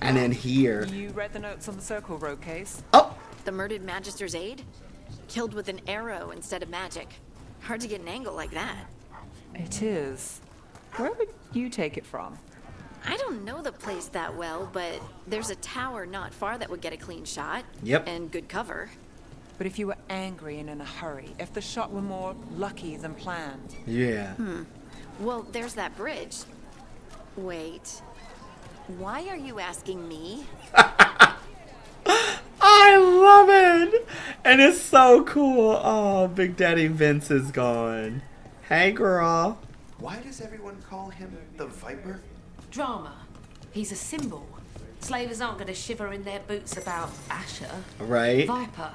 And then here. You read the notes on the circle road case? Oh! The murdered Magister's aide? Killed with an arrow instead of magic. Hard to get an angle like that. It is. Where would you take it from? I don't know the place that well, but there's a tower not far that would get a clean shot. Yep. And good cover. But if you were angry and in a hurry, if the shot were more lucky than planned. Yeah. Well, there's that bridge. Wait. Why are you asking me? I love it. And it's so cool. Oh, Big Daddy Vince is gone. Hey, girl. Why does everyone call him the Viper? Drama. He's a symbol. Slavers aren't going to shiver in their boots about Asher. Right. Viper.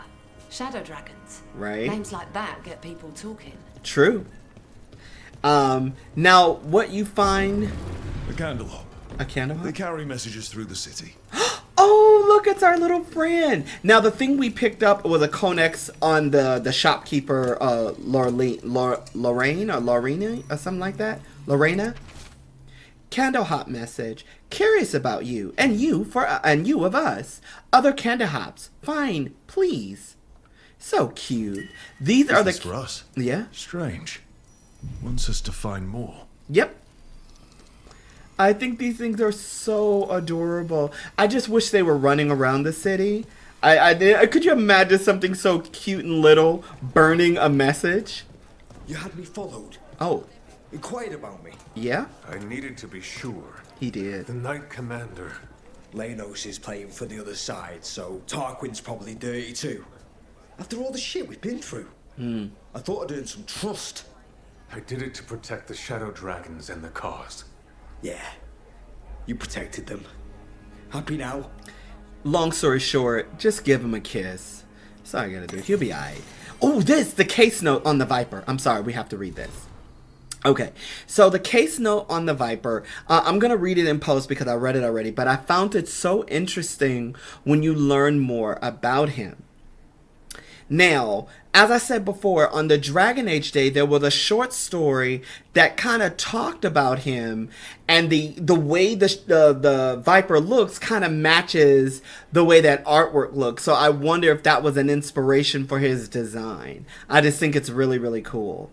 Shadow dragons. Right. Names like that get people talking. True. Now, what you find... A candle hop. A candle hop? They carry messages through the city. Oh, look, it's our little friend. Now, the thing we picked up was a Codex on the shopkeeper, Lorraine or Lorena or something like that. Lorena. Candle hop message. Curious about you and you of us. Other candle hops. Fine, please. So cute. These are the for us. Yeah. Strange. Wants us to find more. Yep. I think these things are so adorable. I just wish they were running around the city. Could you imagine something so cute and little burning a message? You had me followed. Oh. Inquired about me. Yeah? I needed to be sure. He did. The Knight Commander. Lanos is playing for the other side, so Tarquin's probably dirty too. After all the shit we've been through. I thought I'd earned some trust. I did it to protect the Shadow Dragons and the cause. Yeah. You protected them. Happy now? Long story short, just give him a kiss. That's all I gotta do. He'll be alright. Oh, the case note on the Viper. I'm sorry, we have to read this. Okay, so the case note on the Viper, I'm going to read it in post because I read it already, but I found it so interesting when you learn more about him. Now, as I said before, on the Dragon Age Day, there was a short story that kind of talked about him, and the way the Viper looks kind of matches the way that artwork looks. So I wonder if that was an inspiration for his design. I just think it's really, really cool.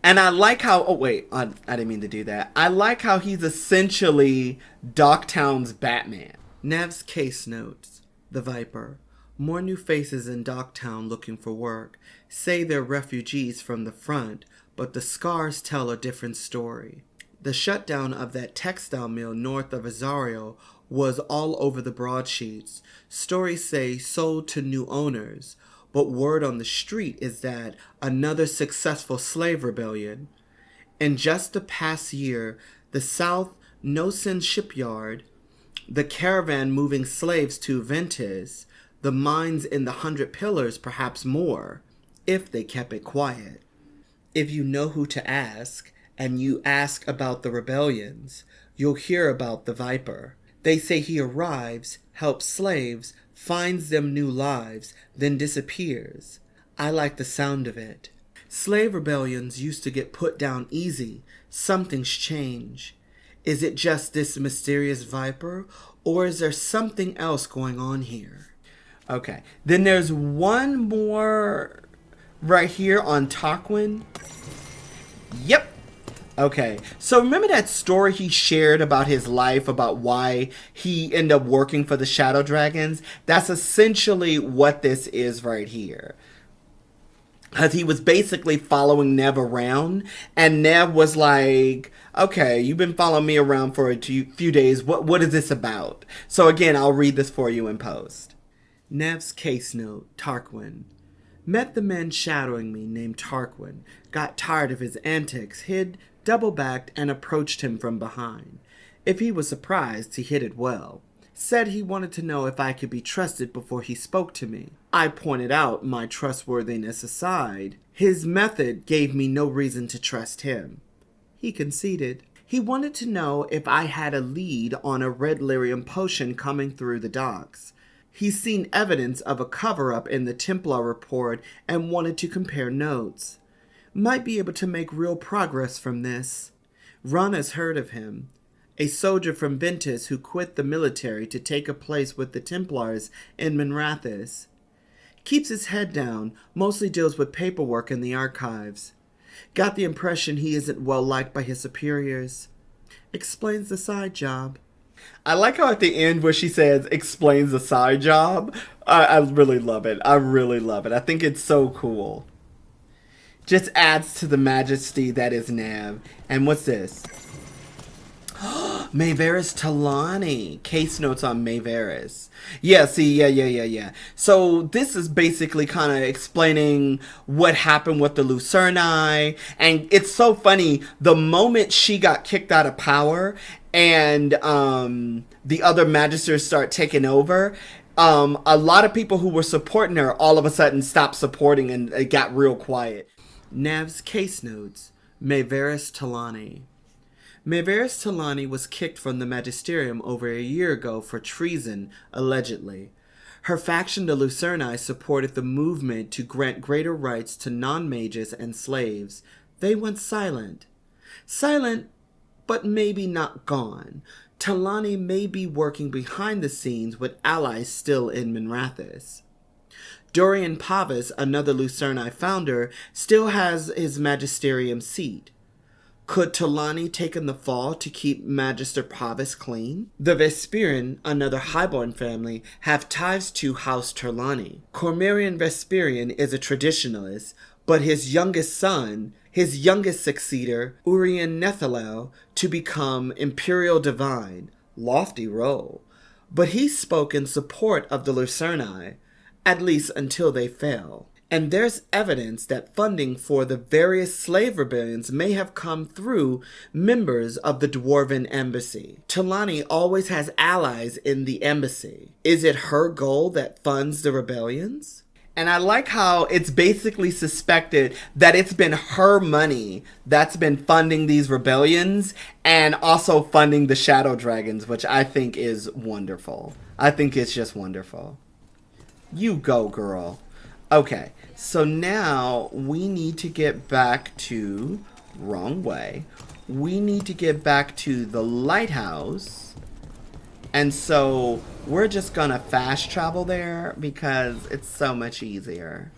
And I like how, oh wait, I didn't mean to do that. I like how he's essentially Dogtown's Batman. Nev's case notes, the Viper. More new faces in Dogtown looking for work. Say they're refugees from the front, but the scars tell a different story. The shutdown of that textile mill north of Azario was all over the broadsheets. Stories say sold to new owners. But word on the street is that another successful slave rebellion. In just the past year, the South Nosen shipyard, the caravan moving slaves to Ventus, the mines in the 100 Pillars, perhaps more, if they kept it quiet. If you know who to ask, and you ask about the rebellions, you'll hear about the Viper. They say he arrives, helps slaves, finds them new lives, then disappears. I like the sound of it. Slave rebellions used to get put down easy. Something's changed. Is it just this mysterious Viper, or is there something else going on here? Okay, then there's one more right here on Tarquin. Yep. Okay, so remember that story he shared about his life, about why he ended up working for the Shadow Dragons? That's essentially what this is right here. Because he was basically following Neve around, and Neve was like, okay, you've been following me around for a few days. What is this about? So again, I'll read this for you in post. Neve's case note, Tarquin. Met the man shadowing me named Tarquin. Got tired of his antics, hid, double-backed, and approached him from behind. If he was surprised, he hid it well. Said he wanted to know if I could be trusted before he spoke to me. I pointed out, my trustworthiness aside, his method gave me no reason to trust him. He conceded. He wanted to know if I had a lead on a red lyrium potion coming through the docks. He's seen evidence of a cover-up in the Templar report and wanted to compare notes. Might be able to make real progress from this. Rana's heard of him. A soldier from Ventus who quit the military to take a place with the Templars in Minrathous. Keeps his head down, mostly deals with paperwork in the archives. Got the impression he isn't well liked by his superiors. Explains the side job. I like how at the end where she says, explains the side job. I really love it. I really love it. I think it's so cool. Just adds to the majesty that is Neve. And what's this? Maevaris Tilani. Case notes on Maevaris. Yeah, see, yeah. So this is basically kind of explaining what happened with the Lucerni. And it's so funny. The moment she got kicked out of power and the other magisters start taking over, a lot of people who were supporting her all of a sudden stopped supporting and it got real quiet. Neve's case notes. Maevaris Tilani. Maevaris Tilani was kicked from the Magisterium over a year ago for treason, allegedly. Her faction, the Lucerni, supported the movement to grant greater rights to non-mages and slaves. They went silent. Silent, but maybe not gone. Tilani may be working behind the scenes with allies still in Minrathous. Dorian Pavis, another Lucerni founder, still has his magisterium seat. Could Tilani take in the fall to keep Magister Pavis clean? The Vesperian, another highborn family, have ties to House Tilani. Cormerian Vesperian is a traditionalist, but his youngest son, his youngest successor, Urien Nethalel, to become Imperial Divine. Lofty role. But he spoke in support of the Lucerni, at least until they fell. And there's evidence that funding for the various slave rebellions may have come through members of the Dwarven Embassy. Tilani always has allies in the embassy. Is it her goal that funds the rebellions? And I like how it's basically suspected that it's been her money that's been funding these rebellions and also funding the Shadow Dragons, which I think is wonderful. I think it's just wonderful. You go, girl. Okay, so now we need to get back to... Wrong way. We need to get back to the Lighthouse. And so we're just gonna fast travel there because it's so much easier.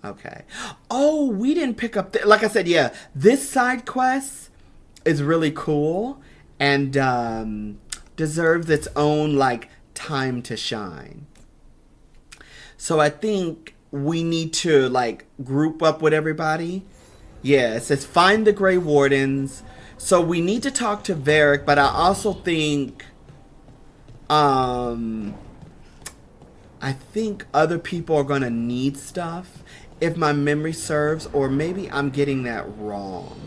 Okay. Oh, we didn't pick up... like I said, yeah, this side quest is really cool and deserves its own, like, time to shine. So I think we need to, like, group up with everybody. Yeah, it says find the Grey Wardens. So we need to talk to Varric, but I also think... I think other people are going to need stuff, if my memory serves, or maybe I'm getting that wrong.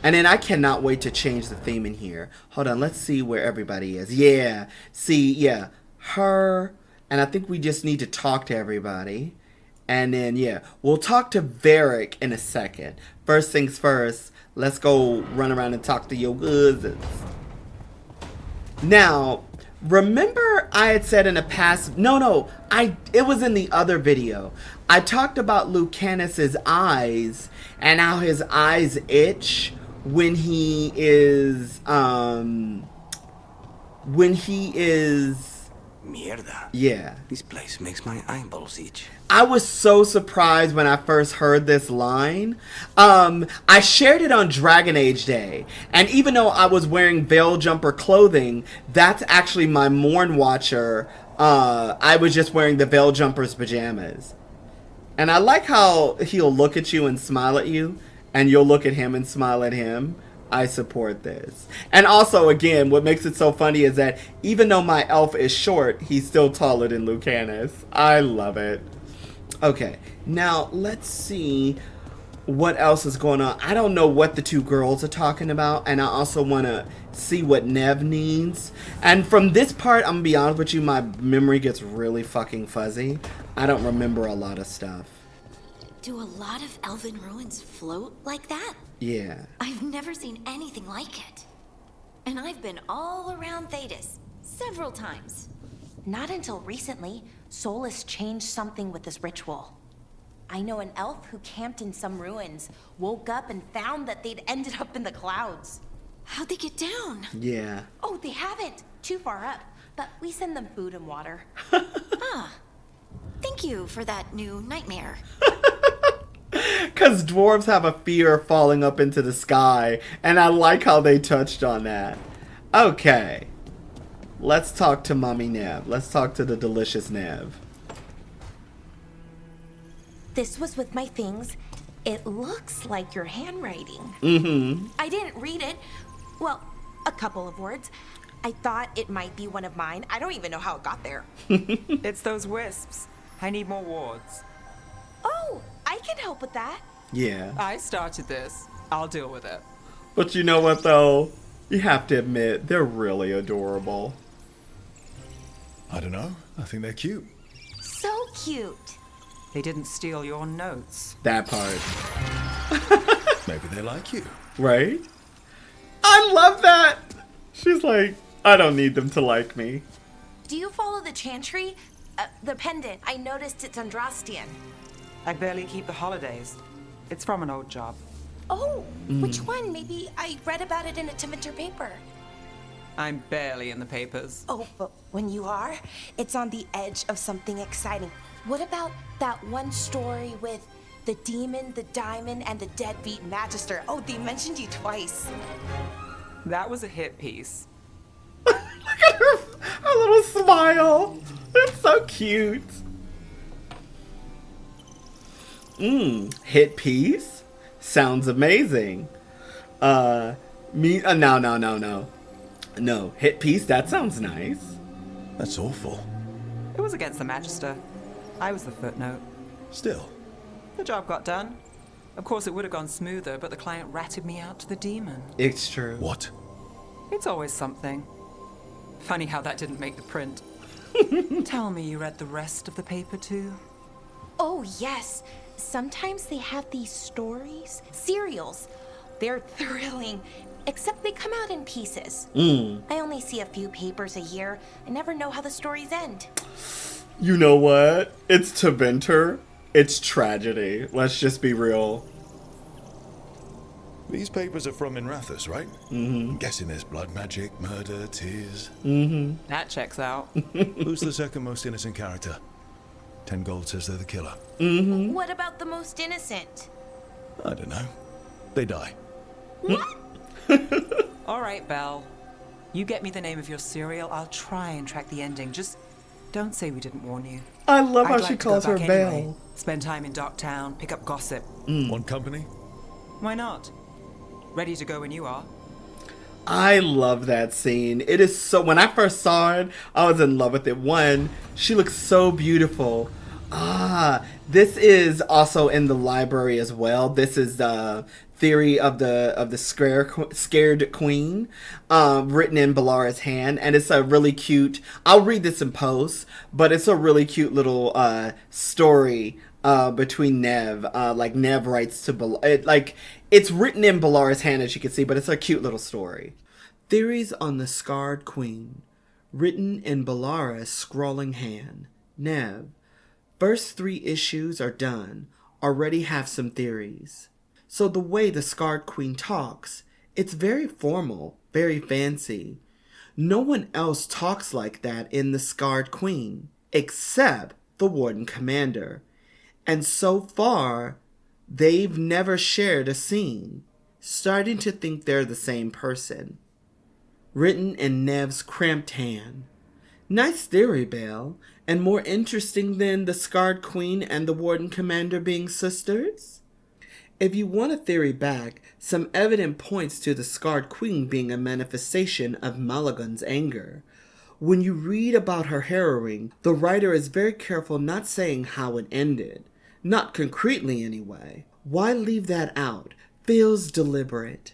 And then I cannot wait to change the theme in here. Hold on, let's see where everybody is. Yeah, see, yeah, her... And I think we just need to talk to everybody. And then, yeah, we'll talk to Varric in a second. First things first, let's go run around and talk to your cousins. Now, remember I had said in a past... it was in the other video. I talked about Lucanus's eyes and how his eyes itch when he is... Mierda. Yeah. This place makes my eyeballs itch. I was so surprised when I first heard this line. I shared it on Dragon Age Day. And even though I was wearing Veil Jumper clothing, that's actually my Morn Watcher. I was just wearing the Veil Jumper's pajamas. And I like how he'll look at you and smile at you. And you'll look at him and smile at him. I support this. And also, again, what makes it so funny is that even though my elf is short, he's still taller than Lucanus. I love it. Okay, now let's see what else is going on. I don't know what the two girls are talking about, and I also want to see what Neve needs. And from this part, I'm going to be honest with you, my memory gets really fucking fuzzy. I don't remember a lot of stuff. Do a lot of elven ruins float like that? Yeah. I've never seen anything like it. And I've been all around Thedas several times. Not until recently, Solus changed something with this ritual. I know an elf who camped in some ruins, woke up and found that they'd ended up in the clouds. How'd they get down? Yeah. Oh, they haven't. Too far up. But we send them food and water. Thank you for that new nightmare. Because dwarves have a fear of falling up into the sky, and I like how they touched on that. Okay. Let's talk to Mommy Neve. Let's talk to the delicious Neve. This was with my things. It looks like your handwriting. Mm-hmm. I didn't read it. Well, a couple of words. I thought it might be one of mine. I don't even know how it got there. It's those wisps. I need more wards. Oh, I can help with that. Yeah. I started this. I'll deal with it. But you know what, though? You have to admit, they're really adorable. I don't know. I think they're cute. So cute. They didn't steal your notes. That part. Maybe they like you. Right? I love that! She's like, I don't need them to like me. Do you follow the chantry? The pendant. I noticed it's Andrastian. I barely keep the holidays. It's from an old job. Oh, which one? Maybe I read about it in a Timenter paper. I'm barely in the papers. Oh, but when you are, it's on the edge of something exciting. What about that one story with the demon, the diamond, and the deadbeat magister? Oh, they mentioned you twice. That was a hit piece. Look at her little smile. It's so cute. Hit piece? Sounds amazing. No. No, hit piece, that sounds nice. That's awful. It was against the magister. I was the footnote. Still. The job got done. Of course, it would have gone smoother, but the client ratted me out to the demon. It's true. What? It's always something. Funny how that didn't make the print. Tell me you read the rest of the paper too? Oh, yes. Sometimes they have these stories, serials. They're thrilling, except they come out in pieces. I only see a few papers a year. I never know how the stories end. You know what? It's Teventer. It's tragedy. Let's just be real. These papers are from Minrathous, right? I'm guessing there's blood magic, murder, tears. That checks out. Who's the second most innocent character? 10 gold says they're the killer. What about the most innocent? I don't know. They die. All right, Belle. You get me the name of your serial, I'll try and track the ending. Just don't say we didn't warn you. I love how I'd she like to go calls her back Belle. anyway. Spend time in Docktown, pick up gossip. Want company? Why not? Ready to go when you are. I love that scene. It is so... When I first saw it, I was in love with it. One, she looks so beautiful. This is also in the library as well. This is the Theory of the Scared Queen, written in Bellara's hand, and it's a really cute... I'll read this in post, but it's a really cute little story between Neve. Like, Neve writes to Bellara... It's written in Bellara's hand, as you can see, but it's a cute little story. Theories on the Scarred Queen, written in Bellara's scrawling hand. Neve, first 3 issues are done. Already have some theories. So the way the Scarred Queen talks, it's very formal, very fancy. No one else talks like that in the Scarred Queen, except the Warden Commander. And so far, they've never shared a scene. Starting to think they're the same person. Written in Neve's cramped hand. Nice theory, Belle, and more interesting than the Scarred Queen and the Warden Commander being sisters? If you want a theory back, some evidence points to the Scarred Queen being a manifestation of Malagon's anger. When you read about her harrowing, the writer is very careful not saying how it ended. Not concretely, anyway. Why leave that out? Feels deliberate.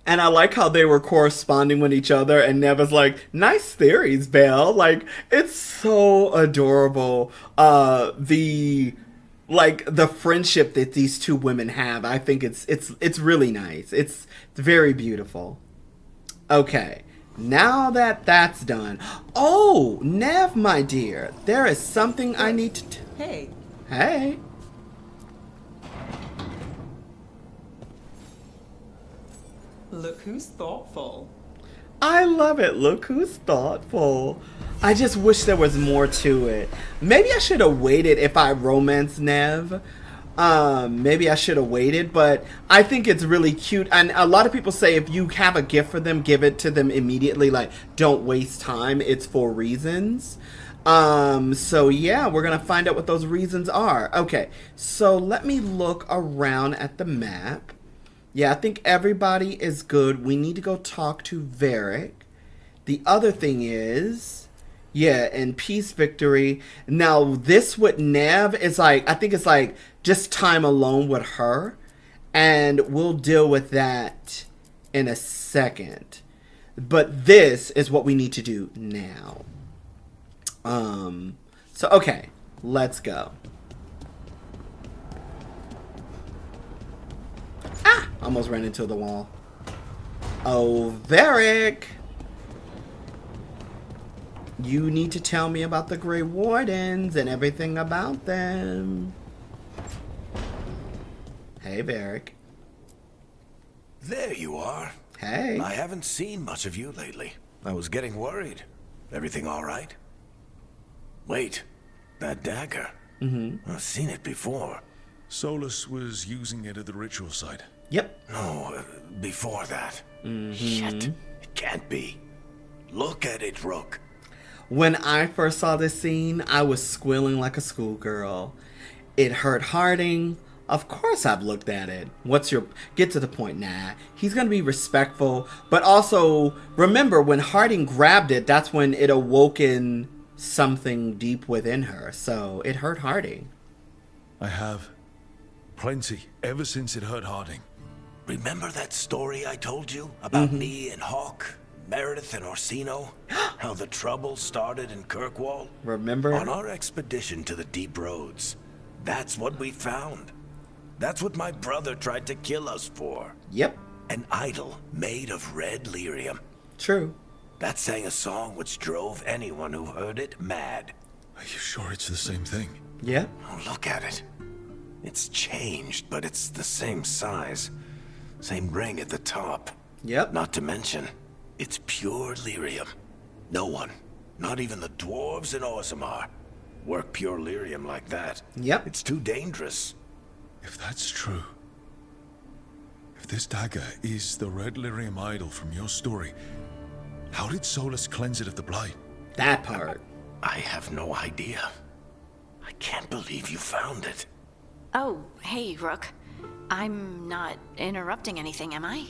And I like how they were corresponding with each other, and Neva's like, nice theories, Belle. Like, it's so adorable. The friendship that these two women have, I think it's really nice. It's very beautiful. Okay. Now that that's done. Oh, Neve, my dear, there is something I need to Hey. Hey. Look who's thoughtful. I love it. Look who's thoughtful. I just wish there was more to it. Maybe I should have waited if I romanced Neve. Maybe I should have waited, but I think it's really cute. And a lot of people say if you have a gift for them, give it to them immediately. Like, don't waste time. It's for reasons. So yeah, we're gonna find out what those reasons are. Okay, so let me look around at the map. Yeah, I think everybody is good. We need to go talk to Varric. The other thing is, yeah, in Peace Victory. Now, this with Neve is like, I think it's like just time alone with her. And we'll deal with that in a second. But this is what we need to do now. So, okay, let's go. Ah! Almost ran into the wall. Oh, Varric! You need to tell me about the Grey Wardens and everything about them. Hey, Varric. There you are. Hey. I haven't seen much of you lately. I was getting worried. Everything all right? Wait, that dagger. I've seen it before. Solus was using it at the ritual site. Yep. No, before that. Shit, it can't be. Look at it, Rook. When I first saw this scene, I was squealing like a schoolgirl. It hurt Harding. Of course I've looked at it. Get to the point. Nah, he's gonna be respectful. But also, remember, when Harding grabbed it, that's when it awoken something deep within her. So, it hurt Harding. I have. Plenty, ever since it hurt Harding. Remember that story I told you about me and Hawk, Meredith and Orsino? How the trouble started in Kirkwall? Remember? On our expedition to the Deep Roads. That's what we found. That's what my brother tried to kill us for. Yep. An idol made of red lyrium. True. That sang a song which drove anyone who heard it mad. Are you sure it's the same thing? Yeah. Oh, look at it. It's changed, but it's the same size. Same ring at the top. Yep. Not to mention, it's pure lyrium. No one, not even the dwarves in Orzammar, work pure lyrium like that. Yep. It's too dangerous. If that's true, if this dagger is the red lyrium idol from your story, how did Solus cleanse it of the blight? That part. I have no idea. I can't believe you found it. Oh, hey, Rook. I'm not interrupting anything, am I?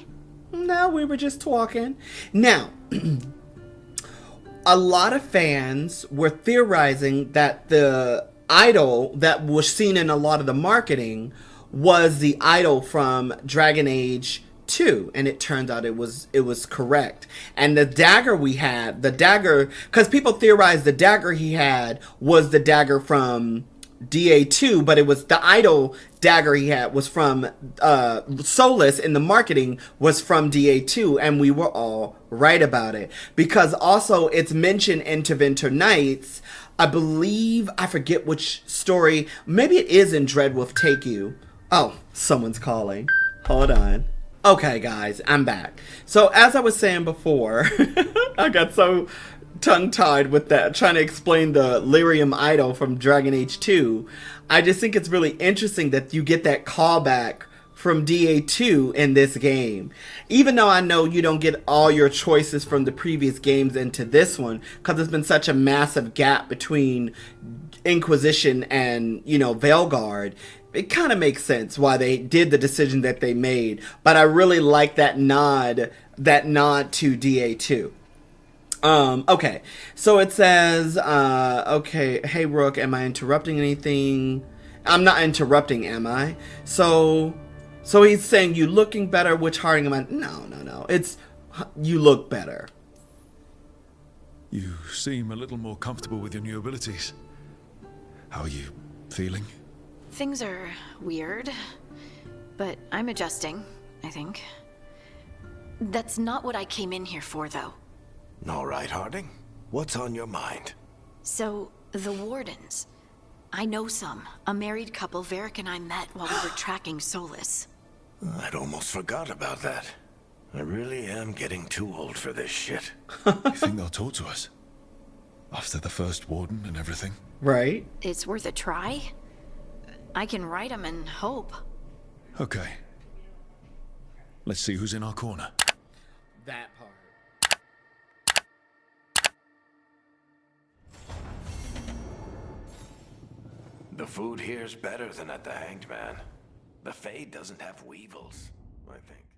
No, we were just talking. Now, a lot of fans were theorizing that the idol that was seen in a lot of the marketing was the idol from Dragon Age 2, and it turned out it was correct. And the dagger we had, because people theorized the dagger he had was the dagger from DA2, but it was the idol dagger he had was from Solus in the marketing was from DA2, and we were all right about it. Because also it's mentioned in Tevinter Nights, I believe, I forget which story, maybe it is in Dreadwolf Take You. Oh, someone's calling. Hold on. Okay, guys, I'm back. So, as I was saying before, I got so tongue-tied with that, trying to explain the lyrium idol from Dragon Age 2. I just think it's really interesting that you get that callback from DA2 in this game. Even though I know you don't get all your choices from the previous games into this one, because there's been such a massive gap between Inquisition and, Veilguard, it kind of makes sense why they did the decision that they made. But I really like that nod to DA2. Okay, so it says, okay, hey Rook, am I interrupting anything? I'm not interrupting, am I? So he's saying you looking better, which Harding am I? No, it's, you look better. You seem a little more comfortable with your new abilities. How are you feeling? Things are weird, but I'm adjusting, I think. That's not what I came in here for, though. All right, Harding. What's on your mind? So, the Wardens. I know some. A married couple Varric and I met while we were tracking Solus. I'd almost forgot about that. I really am getting too old for this shit. You think they'll talk to us? After the first Warden and everything? Right. It's worth a try. I can write them and hope. Okay. Let's see who's in our corner. That part. The food here's better than at the Hanged Man. The Fade doesn't have weevils, I think.